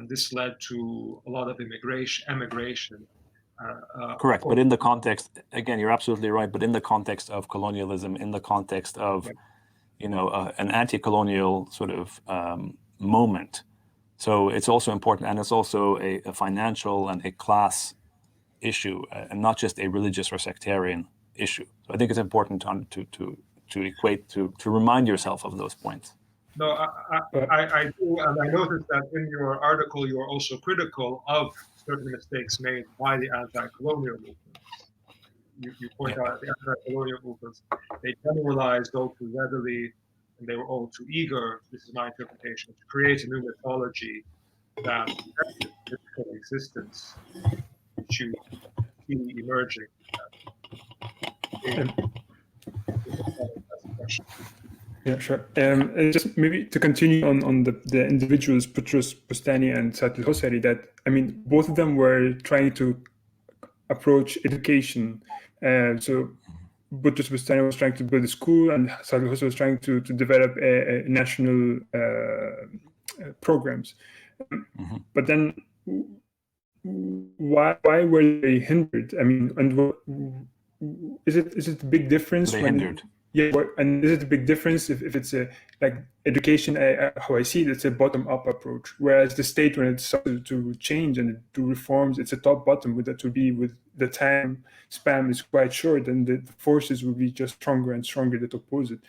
This led to a lot of emigration. Correct, but in the context, again, you're absolutely right, but in the context of colonialism, in the context of, you know, an anti-colonial sort of moment. So it's also important, and it's also a financial and a class issue, and not just a religious or sectarian issue. So I think it's important to equate, to remind yourself of those points. No, I do, and I noticed that in your article you are also critical of certain mistakes made by the anti-colonial movements. You point out the anti-colonial movements, they generalized all too readily, and they were all too eager, this is my interpretation, to create a new mythology that this coexistence which you see emerging. Yeah, sure. Just maybe to continue on the individuals, Butrus Bustani and Saad al-Husari, that, I mean, both of them were trying to approach education. So Butrus Bustani was trying to build a school, and Saad al-Husari was trying to develop a national programs. But then why were they hindered? I mean, and is it a big difference? Hindered. Yeah, and is it a big difference if it's a, like, education, how I see it, it's a bottom-up approach, whereas the state, when it's started to change and do reforms, it's a top-bottom, with that to be with the time span is quite short, and the forces will be just stronger and stronger that oppose it.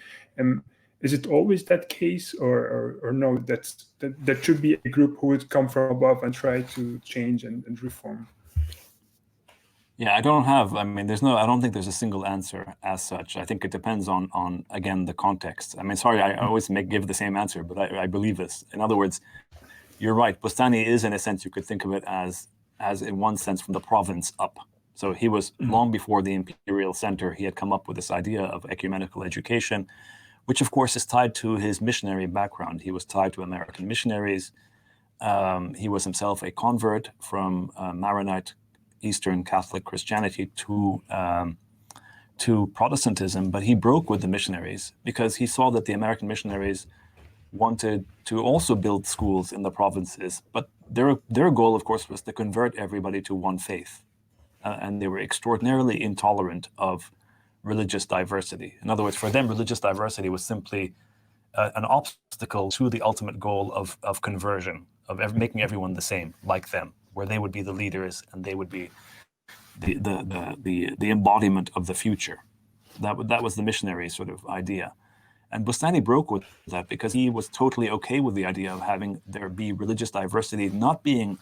Is it always that case, or no, that should be a group who would come from above and try to change and reform? Yeah, I don't think there's a single answer as such. I think it depends on again, the context. I mean, sorry, I always give the same answer, but I believe this. In other words, you're right. Bustani is, in a sense, you could think of it as in one sense from the province up. So he was long before the imperial center, he had come up with this idea of ecumenical education, which of course is tied to his missionary background. He was tied to American missionaries. He was himself a convert from Maronite Eastern Catholic Christianity to Protestantism, but he broke with the missionaries because he saw that the American missionaries wanted to also build schools in the provinces, but their goal, of course, was to convert everybody to one faith, and they were extraordinarily intolerant of religious diversity. In other words, for them, religious diversity was simply an obstacle to the ultimate goal of conversion, of making everyone the same, like them, where they would be the leaders and they would be the embodiment of the future. That was the missionary sort of idea. And Bustani broke with that because he was totally okay with the idea of having there be religious diversity not being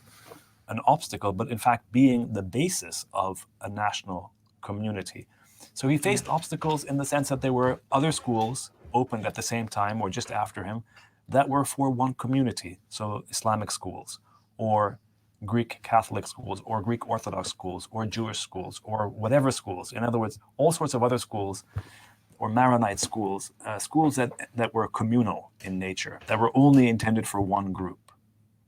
an obstacle, but in fact being the basis of a national community. So he faced obstacles in the sense that there were other schools opened at the same time or just after him that were for one community. So Islamic schools, or Greek Catholic schools, or Greek Orthodox schools, or Jewish schools, or whatever schools. In other words, all sorts of other schools, or Maronite schools, schools that were communal in nature, that were only intended for one group.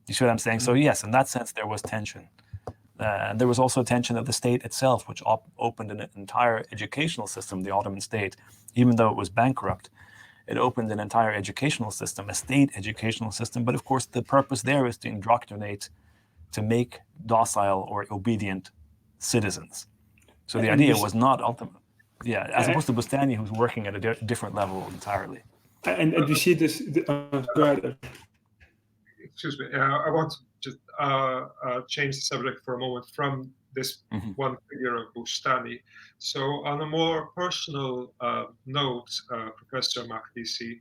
You see what I'm saying? So yes, in that sense, there was tension. And there was also tension of the state itself, which opened an entire educational system, the Ottoman state, even though it was bankrupt. It opened an entire educational system, a state educational system. But of course, the purpose there is to indoctrinate, to make docile or obedient citizens. So the idea was not ultimate. Yeah, as opposed to Bustani, who's working at a different level entirely. And you see this, go ahead. Excuse me, I want to just change the subject for a moment from this one figure of Bustani. So on a more personal note, Professor Makdisi,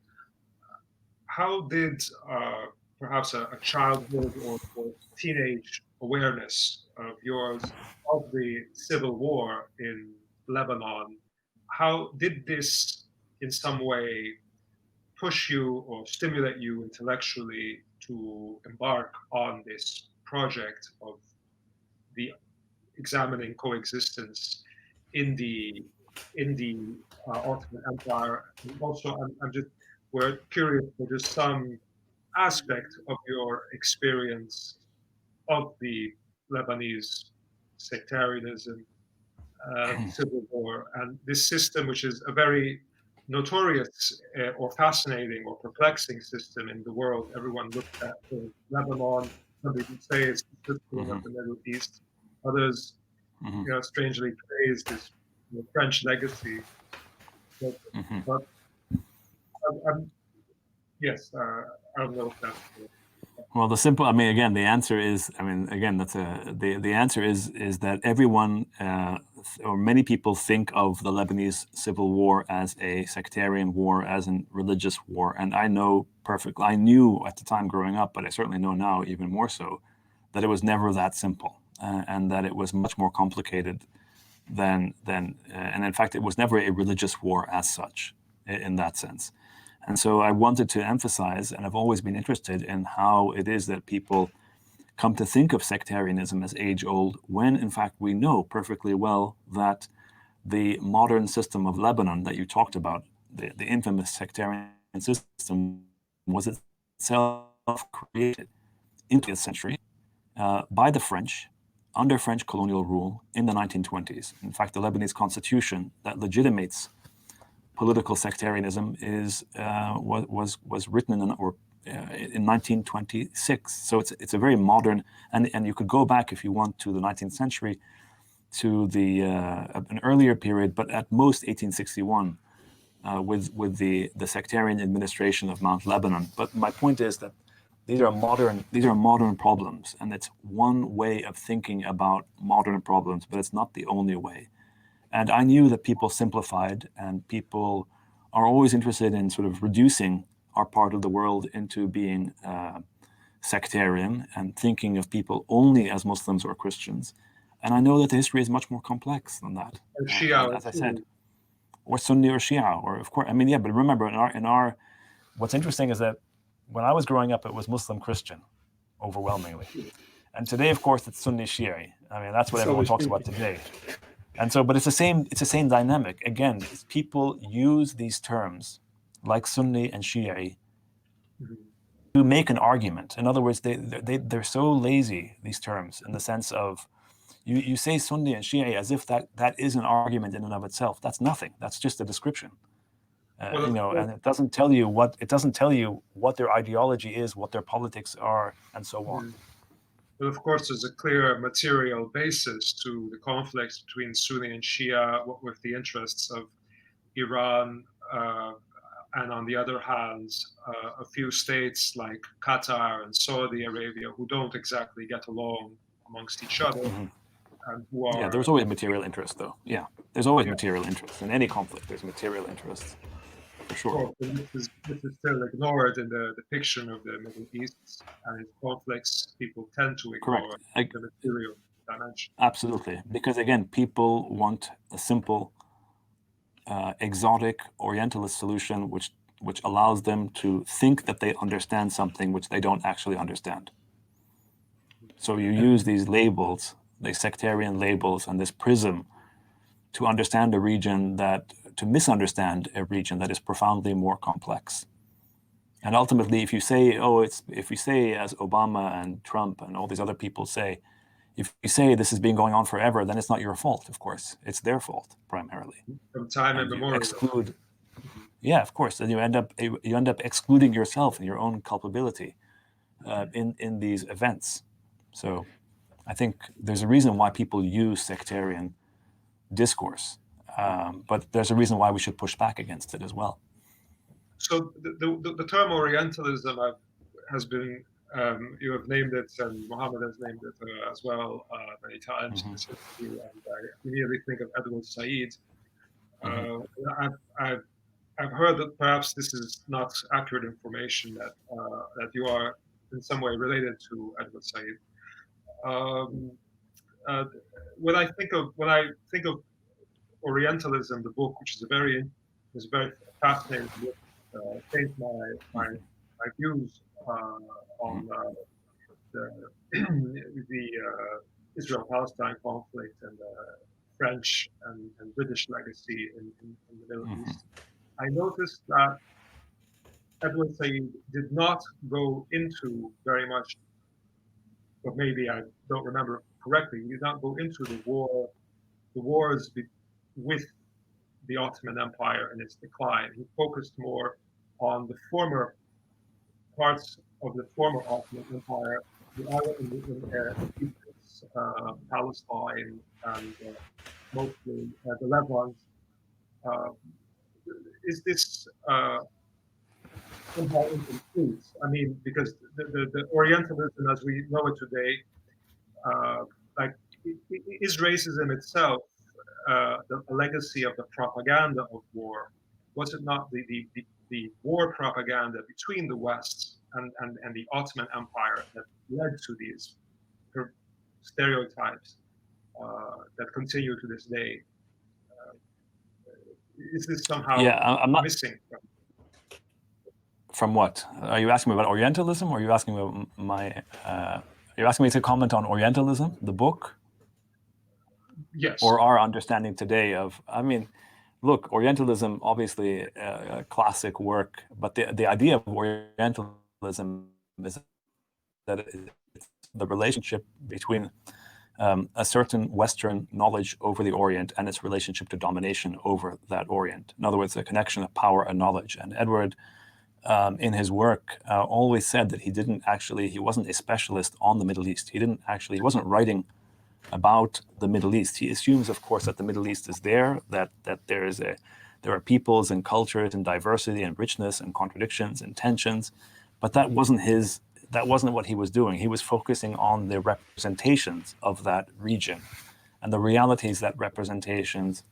how did perhaps a childhood or teenage awareness of yours of the civil war in Lebanon, how did this in some way push you or stimulate you intellectually to embark on this project of the examining coexistence in the Ottoman Empire? And also, we're curious for just some aspect of your experience of the Lebanese sectarianism, civil war, and this system, which is a very notorious or fascinating or perplexing system in the world. Everyone looks at Lebanon. Some people say it's the Switzerland of the Middle East. Others, strangely praise this French legacy. But yes, I don't know if that's. Well, again, the answer is, that's the answer is that everyone or many people think of the Lebanese civil war as a sectarian war, as a religious war, and I knew at the time growing up, but I certainly know now even more so, that it was never that simple, and that it was much more complicated than, and in fact, it was never a religious war as such, in that sense. And so I wanted to emphasize, and I've always been interested in how it is that people come to think of sectarianism as age-old, when in fact we know perfectly well that the modern system of Lebanon that you talked about, the infamous sectarian system, was itself created in the 20th century by the French, under French colonial rule in the 1920s. In fact, the Lebanese constitution that legitimates political sectarianism was written in 1926. So it's a very modern, and you could go back if you want to the 19th century, to an earlier period, but at most 1861, with the sectarian administration of Mount Lebanon. But my point is that these are modern problems, and it's one way of thinking about modern problems, but it's not the only way. And I knew that people simplified, and people are always interested in sort of reducing our part of the world into being sectarian and thinking of people only as Muslims or Christians. And I know that the history is much more complex than that. Or Shia, as I said, or Sunni or Shia, or of course, but remember, in our, what's interesting is that when I was growing up, it was Muslim Christian, overwhelmingly. And today, of course, it's Sunni Shia. That's what everyone talks about today. And so, but it's the same dynamic. Again, people use these terms like Sunni and Shia to make an argument. In other words, they're so lazy, these terms, in the sense of you say Sunni and Shia as if that is an argument in and of itself. That's nothing. That's just a description. And it doesn't tell you what their ideology is, what their politics are, and so on. But of course, there's a clear material basis to the conflicts between Sunni and Shia, with the interests of Iran, and on the other hand, a few states like Qatar and Saudi Arabia who don't exactly get along amongst each other, and who are. Yeah, there's always material interest, though. Yeah, there's always material interest in any conflict. There's material interest. For sure. This is still ignored in the depiction of the Middle East and its conflicts. People tend to ignore the material dimension. Absolutely, because again, people want a simple, exotic Orientalist solution, which allows them to think that they understand something which they don't actually understand. So you use these labels, these sectarian labels, and this prism to understand a region to misunderstand a region that is profoundly more complex. And ultimately, if you say, as Obama and Trump and all these other people say, if you say this has been going on forever, then it's not your fault, of course. It's their fault, primarily. From time immemorial. Yeah, of course. And you end up excluding yourself and your own culpability in these events. So I think there's a reason why people use sectarian discourse, but there's a reason why we should push back against it as well. So the term Orientalism has been, you have named it, and Mohammad has named it as well many times in this interview, and I immediately think of Edward Said. I've heard that perhaps this is not accurate information, that you are in some way related to Edward Said. When I think of Orientalism, the book, which is a very fascinating book, changed my views on the Israel-Palestine conflict and the French and British legacy in the Middle East. I noticed that Edward Said did not go into very much, but maybe I don't remember correctly, he did not go into the wars with the Ottoman Empire and its decline. He focused more on the former parts of the former Ottoman Empire, the island in Egypt, Palestine, and mostly the Levant. Is this somehow incomplete? I mean, because the Orientalism as we know it today, like, is racism itself a legacy of the propaganda of war? Was it not the war propaganda between the West and the Ottoman Empire that led to these stereotypes that continue to this day? Is this somehow I'm not missing? From what? Are you asking me about Orientalism, or are you asking me about my? You're asking me to comment on Orientalism, the book? Yes. Or our understanding today of, I mean, look, Orientalism, obviously a classic work, but the idea of Orientalism is that it's the relationship between a certain Western knowledge over the Orient and its relationship to domination over that Orient. In other words, the connection of power and knowledge. And Edward, in his work, always said that he wasn't a specialist on the Middle East. He wasn't writing about the Middle East. He assumes, of course, that the Middle East is there, that there are peoples and cultures and diversity and richness and contradictions and tensions, but that wasn't what he was doing. He was focusing on the representations of that region and the realities that representations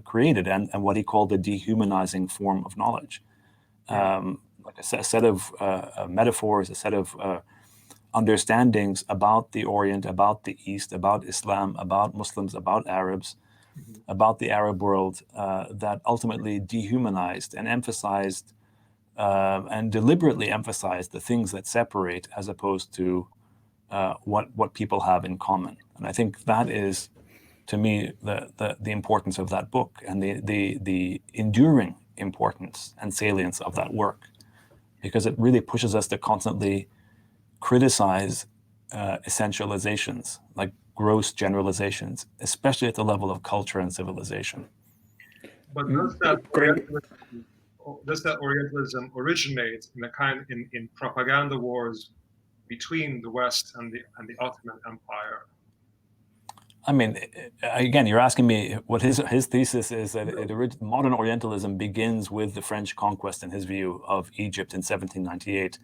created, and what he called the dehumanizing form of knowledge. Like a set of metaphors, a set of understandings about the Orient, about the East, about Islam, about Muslims, about Arabs, about the Arab world, that ultimately dehumanized and emphasized and deliberately emphasized the things that separate, as opposed to what people have in common. And I think that is, to me, the importance of that book, and the enduring importance and salience of that work, because it really pushes us to constantly criticize essentializations, like gross generalizations, especially at the level of culture and civilization. But does that Orientalism originate in propaganda wars between the West and the Ottoman Empire? I mean, again, you're asking me what his thesis is, that modern Orientalism begins with the French conquest, in his view, of Egypt in 1798,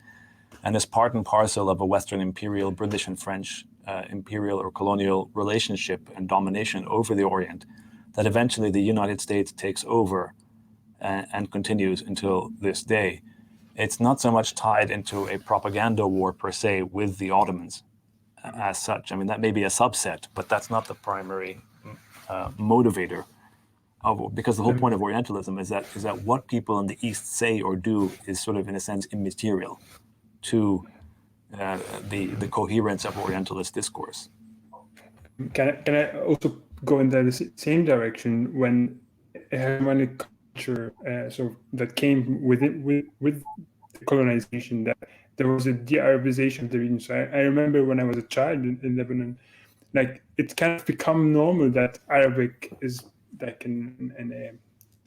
and is part and parcel of a Western imperial, British and French imperial or colonial relationship and domination over the Orient, that eventually the United States takes over and continues until this day. It's not so much tied into a propaganda war per se with the Ottomans as such. I mean, that may be a subset, but that's not the primary motivator of, because the whole point of Orientalism is that what people in the East say or do is sort of, in a sense, immaterial to the coherence of Orientalist discourse. Can I also go in the same direction when hegemonic culture that came with the colonization, that there was a de-Arabization of the region? So I remember when I was a child in Lebanon, like, it's kind of become normal that Arabic is like a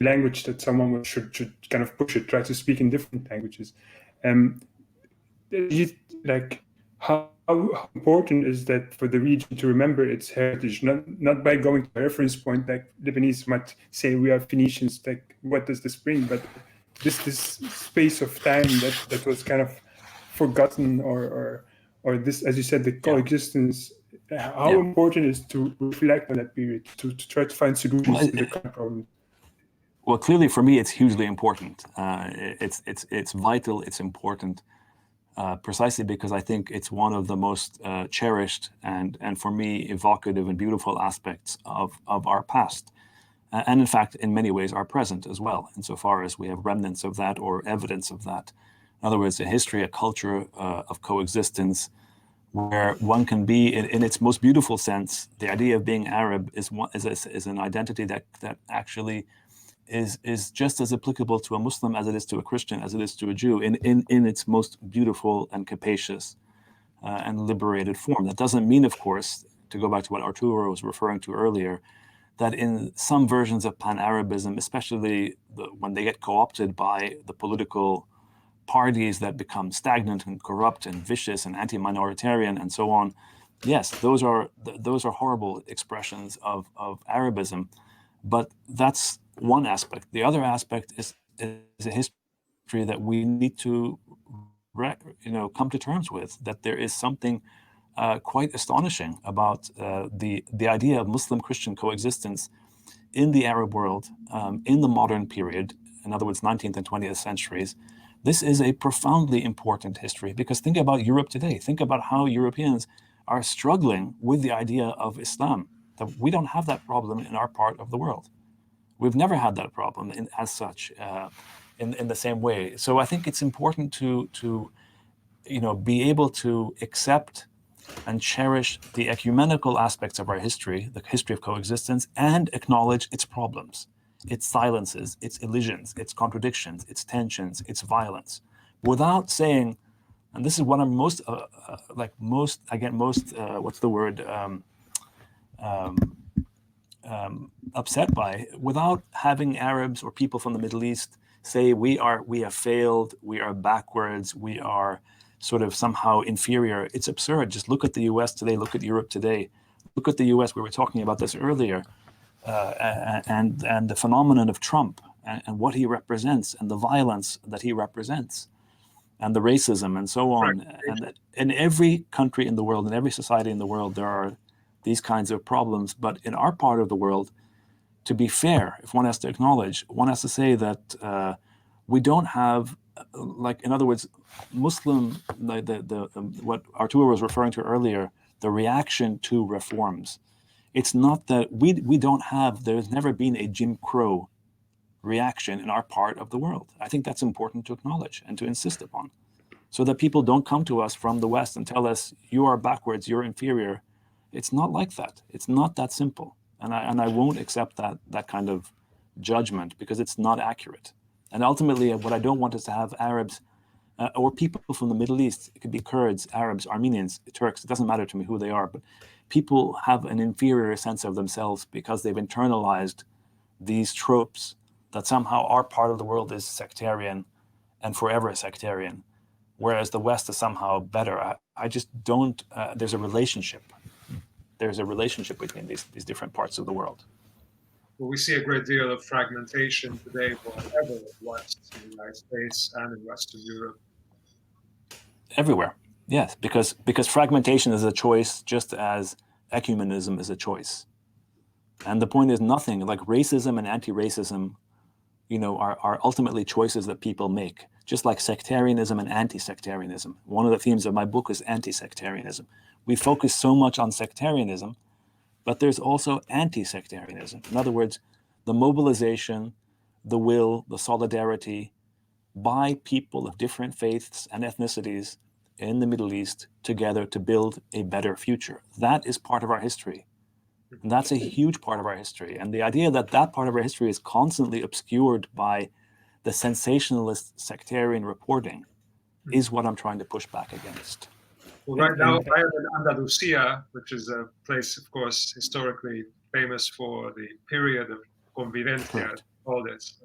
language that someone should kind of push it, try to speak in different languages. Like, how important is that for the region to remember its heritage, not by going to a reference point like Lebanese might say we are Phoenicians, like what does this bring, but this space of time that was kind of forgotten, or this, as you said, the coexistence. How important is to reflect on that period, to try to find solutions to the current problem? Well, clearly for me, it's hugely important. It's vital. It's important. Precisely because I think it's one of the most cherished and for me evocative and beautiful aspects of our past, and in fact in many ways our present as well, insofar as we have remnants of that or evidence of that. In other words, a history, a culture of coexistence, where one can be in its most beautiful sense. The idea of being Arab is an identity that actually is just as applicable to a Muslim as it is to a Christian, as it is to a Jew, in its most beautiful and capacious and liberated form. That doesn't mean, of course, to go back to what Arturo was referring to earlier, that in some versions of pan-Arabism, especially when they get co-opted by the political parties that become stagnant and corrupt and vicious and anti-minoritarian and so on, yes, those are horrible expressions of Arabism, but that's one aspect. The other aspect is a history that we need to come to terms with, that there is something quite astonishing about the idea of Muslim-Christian coexistence in the Arab world in the modern period, in other words, 19th and 20th centuries. This is a profoundly important history, because think about Europe today. Think about how Europeans are struggling with the idea of Islam. That we don't have that problem in our part of the world. We've never had that problem as such in the same way. So I think it's important to be able to accept and cherish the ecumenical aspects of our history, the history of coexistence, and acknowledge its problems, its silences, its elisions, its contradictions, its tensions, its violence, without saying, and this is what I'm most upset by, without having Arabs or people from the Middle East say we have failed, we are backwards, we are sort of somehow inferior. It's absurd. Just look at the US today, look at Europe today, look at the US, we were talking about this earlier, and the phenomenon of Trump and what he represents and the violence that he represents and the racism and so on. Right. And that in every country in the world, in every society in the world, there are these kinds of problems. But in our part of the world, to be fair, if one has to acknowledge, one has to say that we don't have, in other words, Muslim, what Arturo was referring to earlier, the reaction to reforms. It's not that we don't have, there's never been a Jim Crow reaction in our part of the world. I think that's important to acknowledge and to insist upon, so that people don't come to us from the West and tell us, you are backwards, you're inferior. It's not like that. It's not that simple. And I won't accept that kind of judgment, because it's not accurate. And ultimately, what I don't want is to have Arabs or people from the Middle East, it could be Kurds, Arabs, Armenians, Turks, it doesn't matter to me who they are, but people have an inferior sense of themselves because they've internalized these tropes that somehow our part of the world is sectarian and forever sectarian, whereas the West is somehow better. I just don't, there's a relationship. There's a relationship between these different parts of the world. Well, we see a great deal of fragmentation today, wherever in the West, in the United States and in Western Europe. Everywhere, yes, because fragmentation is a choice, just as ecumenism is a choice. And the point is, nothing like racism and anti-racism, are ultimately choices that people make, just like sectarianism and anti-sectarianism. One of the themes of my book is anti-sectarianism. We focus so much on sectarianism, but there's also anti-sectarianism. In other words, the mobilization, the will, the solidarity by people of different faiths and ethnicities in the Middle East together to build a better future. That is part of our history. And that's a huge part of our history. And the idea that part of our history is constantly obscured by the sensationalist sectarian reporting is what I'm trying to push back against. Well, right now I am in Andalusia, which is a place, of course, historically famous for the period of convivencia, all this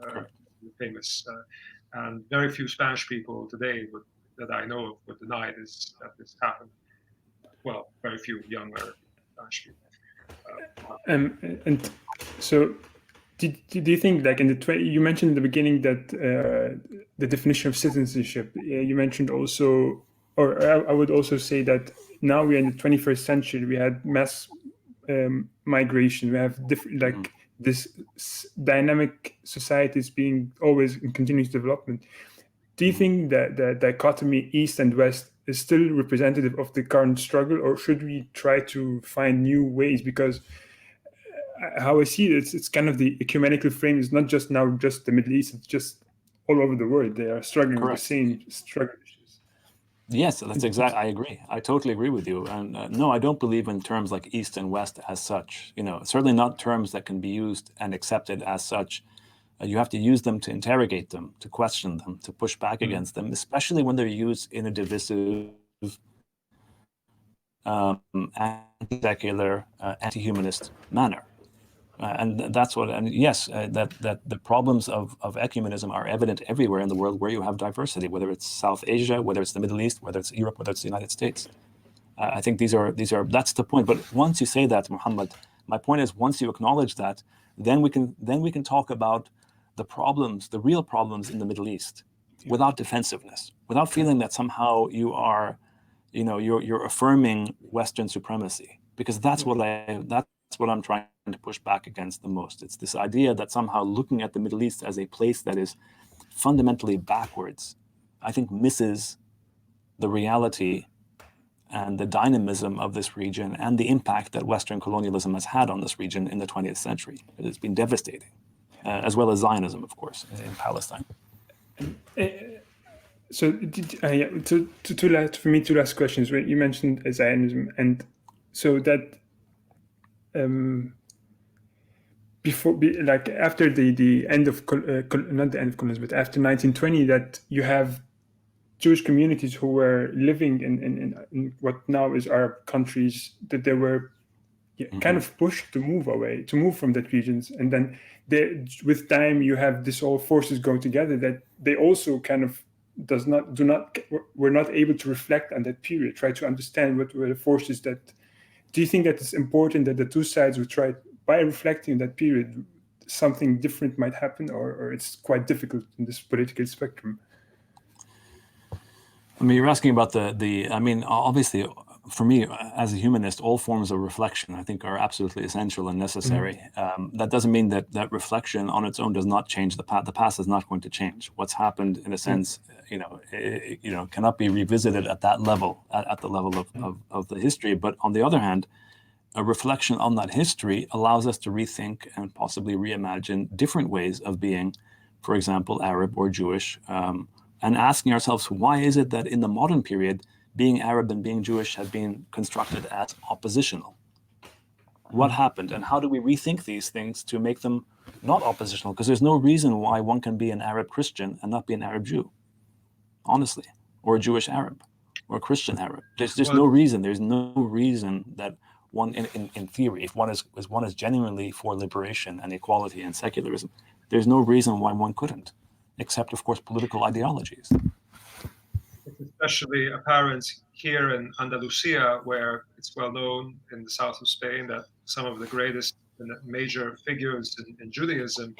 famous, and very few Spanish people today that I know of would deny that this happened. Well, very few younger Spanish people. And so, do you think, like you mentioned in the beginning that the definition of citizenship, you mentioned also, or I would also say that now we're in the 21st century, we had mass migration, we have different, this dynamic societies being always in continuous development. Do you think that the dichotomy East and West is still representative of the current struggle, or should we try to find new ways? Because how I see it, it's kind of the ecumenical frame is not just now just the Middle East, it's just all over the world. They are struggling with the same struggle issues. Yes, that's exactly. I agree. I totally agree with you. And no, I don't believe in terms like East and West as such. Certainly not terms that can be used and accepted as such You have to use them to interrogate them, to question them, to push back against them, especially when they're used in a divisive, anti-secular, anti-humanist manner. And that's what, and yes, that the problems of ecumenism are evident everywhere in the world where you have diversity, whether it's South Asia, whether it's the Middle East, whether it's Europe, whether it's the United States. I think these are that's the point. But once you say that, Mohammed, my point is, once you acknowledge that, then we can talk about the problems, the real problems in the Middle East, without defensiveness, without feeling that somehow you are, you're affirming Western supremacy, because that's what I'm trying to push back against the most. It's this idea that somehow looking at the Middle East as a place that is fundamentally backwards, I think misses the reality and the dynamism of this region and the impact that Western colonialism has had on this region in the 20th century. It has been devastating, as well as Zionism, of course, in Palestine. So, for me, two last questions. You mentioned Zionism, and so that after the end of not the end of colonialism, but after 1920, that you have Jewish communities who were living in what now is Arab countries, that they were kind of pushed to move away, to move from that regions, and then with time you have this all forces go together that they also kind of were not able to reflect on that period, try to understand what were the forces that. Do you think that it's important that the two sides would try, by reflecting on that period, something different might happen, or it's quite difficult in this political spectrum? I mean, you're asking about I mean, obviously, for me, as a humanist, all forms of reflection, I think, are absolutely essential and necessary. That doesn't mean that reflection on its own does not change the past. The past is not going to change. What's happened, in a sense, cannot be revisited at that level, at the level of the history. But on the other hand, a reflection on that history allows us to rethink and possibly reimagine different ways of being, for example, Arab or Jewish, and asking ourselves, why is it that in the modern period, being Arab and being Jewish have been constructed as oppositional? What happened, and how do we rethink these things to make them not oppositional? Because there's no reason why one can be an Arab Christian and not be an Arab Jew, honestly, or a Jewish Arab, or a Christian Arab. There's no reason. There's no reason that one, in theory, if one is genuinely for liberation and equality and secularism, there's no reason why one couldn't, except, of course, political ideologies. It's especially apparent here in Andalusia, where it's well known in the south of Spain that some of the greatest and major figures in Judaism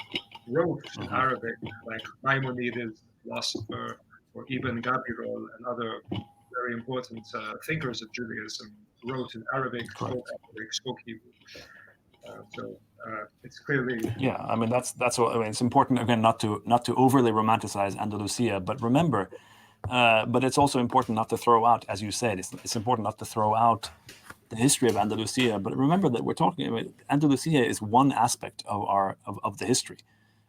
wrote in Arabic, like Maimonides, philosopher, or Ibn Gabirol, and other very important thinkers of Judaism wrote in Arabic, spoke Hebrew. So it's clearly I mean, that's what I mean. It's important, again, not to overly romanticize Andalusia, but remember, but it's also important not to throw out, as you said, it's important not to throw out the history of Andalusia. But remember that we're talking about Andalusia is one aspect of the history.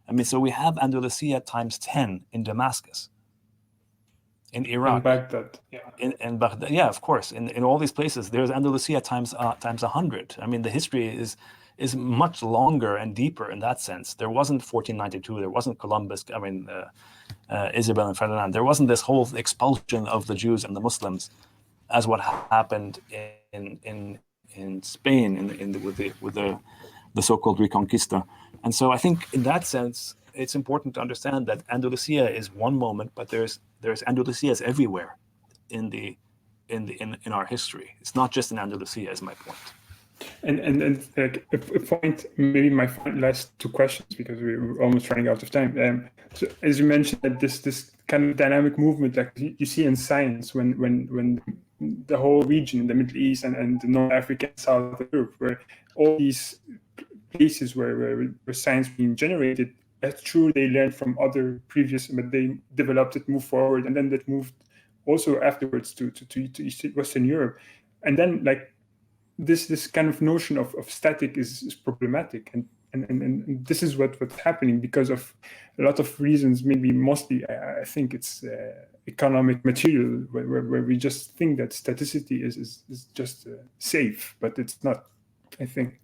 I mean, so we have Andalusia times 10 in Damascus, in Iraq, in Baghdad, in Baghdad, of course, in all these places. There's Andalusia times 100. I mean, the history is much longer and deeper in that sense. There wasn't 1492. There wasn't Columbus. I mean, Isabel and Ferdinand. There wasn't this whole expulsion of the Jews and the Muslims, as what happened in Spain with the so-called Reconquista. And so I think in that sense, it's important to understand that Andalusia is one moment, but there's Andalusias everywhere in our history. It's not just in Andalusia, is my point. And a point, maybe my last two questions, because we're almost running out of time. So as you mentioned, that this kind of dynamic movement, like you see in science, when the whole region, the Middle East and the North Africa, South Europe, where all these places where science being generated, that's true, they learned from other previous, but they developed it, moved forward, and then that moved also afterwards to Western Europe. And then like this kind of notion of static is problematic, and this is what's happening because of a lot of reasons. Maybe mostly I think it's economic material, where we just think that staticity is just safe, but it's not, I think.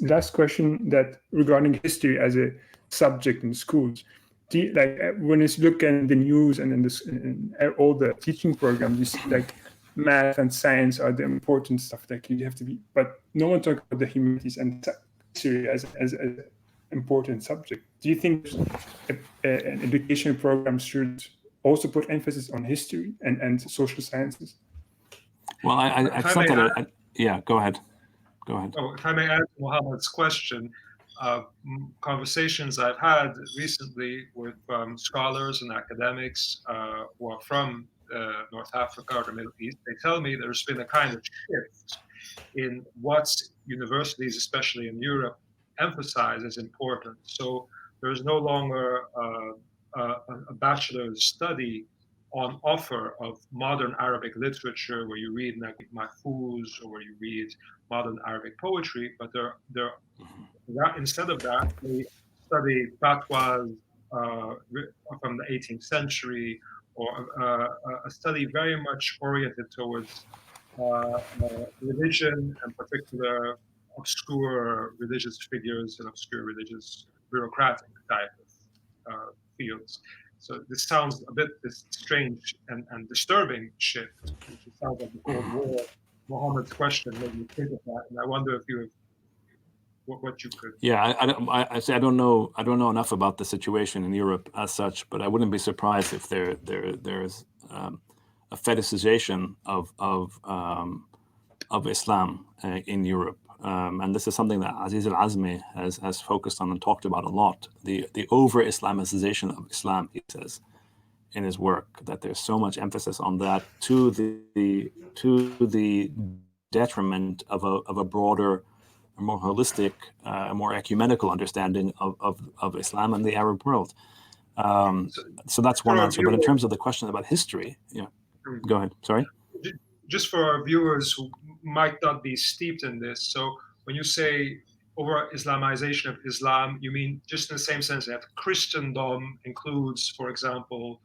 last question, that regarding history as a subject in schools, do you, like when you look at the news and in all the teaching programs, you see like math and science are the important stuff that you have to be, but no one talks about the humanities and history as an important subject. Do you think an education program should also put emphasis on history and social sciences? Well, yeah, go ahead. Go ahead. Oh, if I may add to Mohammed's question, conversations I've had recently with scholars and academics who are from North Africa or the Middle East, they tell me there's been a kind of shift in what universities, especially in Europe, emphasize as important. So there's no longer a bachelor's study on offer of modern Arabic literature where you read Mahfuz or where you read modern Arabic poetry, but instead of that, they study fatwas from the 18th century, or a study very much oriented towards religion, and particular obscure religious figures and obscure religious bureaucratic type of fields. So this sounds a bit this strange and disturbing shift, which sounds like the Cold War. Mohammed's question made me think of that, and I wonder if you have what you could. Yeah, I say I don't know enough about the situation in Europe as such, but I wouldn't be surprised if there's a fetishization of Islam in Europe, and this is something that Aziz Al-Azmi has focused on and talked about a lot. The over-Islamicization of Islam, he says in his work, that there's so much emphasis on that to the detriment of a broader, a more holistic, a more ecumenical understanding of Islam and the Arab world. So that's one answer. But in terms of the question about history, yeah, go ahead. Sorry. Just for our viewers who might not be steeped in this, so when you say over-Islamization of Islam, you mean just in the same sense that Christendom includes, for example,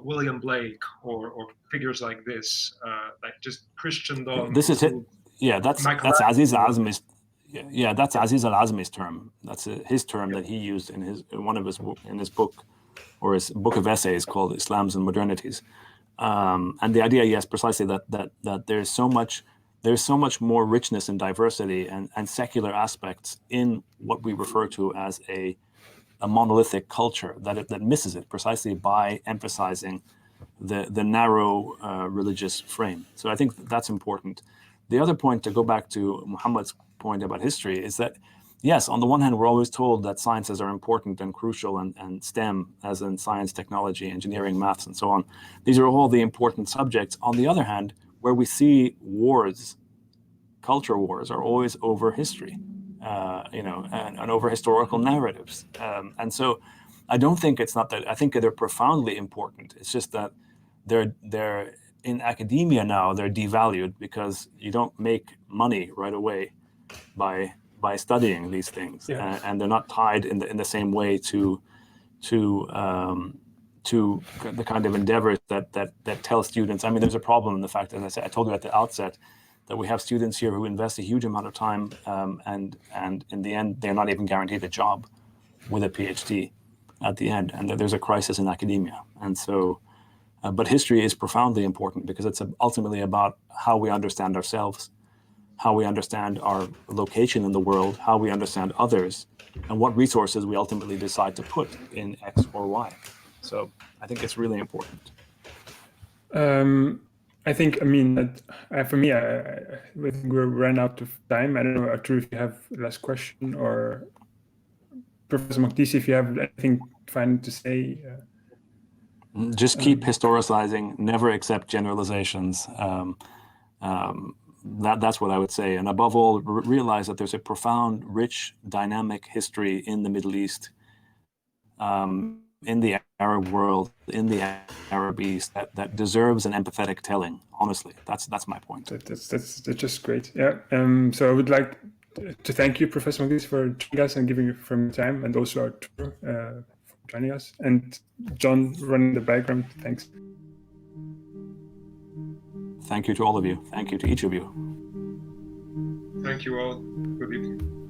William Blake or figures like this, like just Christendom. This is it. Yeah, that's Aziz Al-Azmi's. Yeah, that's Aziz Al-Azmi's term. That's his term that he used in his book, or his book of essays called Islams and Modernities. And the idea, yes, precisely that there's so much more richness and diversity and secular aspects in what we refer to as a monolithic culture that misses it precisely by emphasizing the narrow religious frame. So I think that's important. The other point, to go back to Muhammad's point about history, is that yes, on the one hand, we're always told that sciences are important and crucial, and STEM, as in science, technology, engineering, maths, and so on. These are all the important subjects. On the other hand, where we see wars, culture wars, are always over history, and over historical narratives. And so I don't think it's not that, I think they're profoundly important. It's just that they're in academia now, they're devalued because you don't make money right away by studying these things, yeah. And they're not tied in the same way to the kind of endeavors that tell students. I mean, there's a problem in the fact, as I said, I told you at the outset, that we have students here who invest a huge amount of time, and in the end, they're not even guaranteed a job with a PhD at the end, and that there's a crisis in academia. And so, but history is profoundly important because it's ultimately about how we understand ourselves, how we understand our location in the world, how we understand others, and what resources we ultimately decide to put in X or Y. So I think it's really important. I think, I mean, for me, I think we're ran out of time. I don't know, Arturo, if you have last question, or Professor Makdisi, if you have anything final to say. Just keep historicizing, never accept generalizations. That's what I would say. And above all, realize that there's a profound, rich, dynamic history in the Middle East, in the Arab world, in the Arab East, that deserves an empathetic telling. Honestly, that's my point. That's just great. Yeah. So I would like to thank you, Professor Makdisi, for joining us and giving you from your time, and also Arturo for joining us, and John running the background. Thanks. Thank you to all of you. Thank you to each of you. Thank you all. Good evening.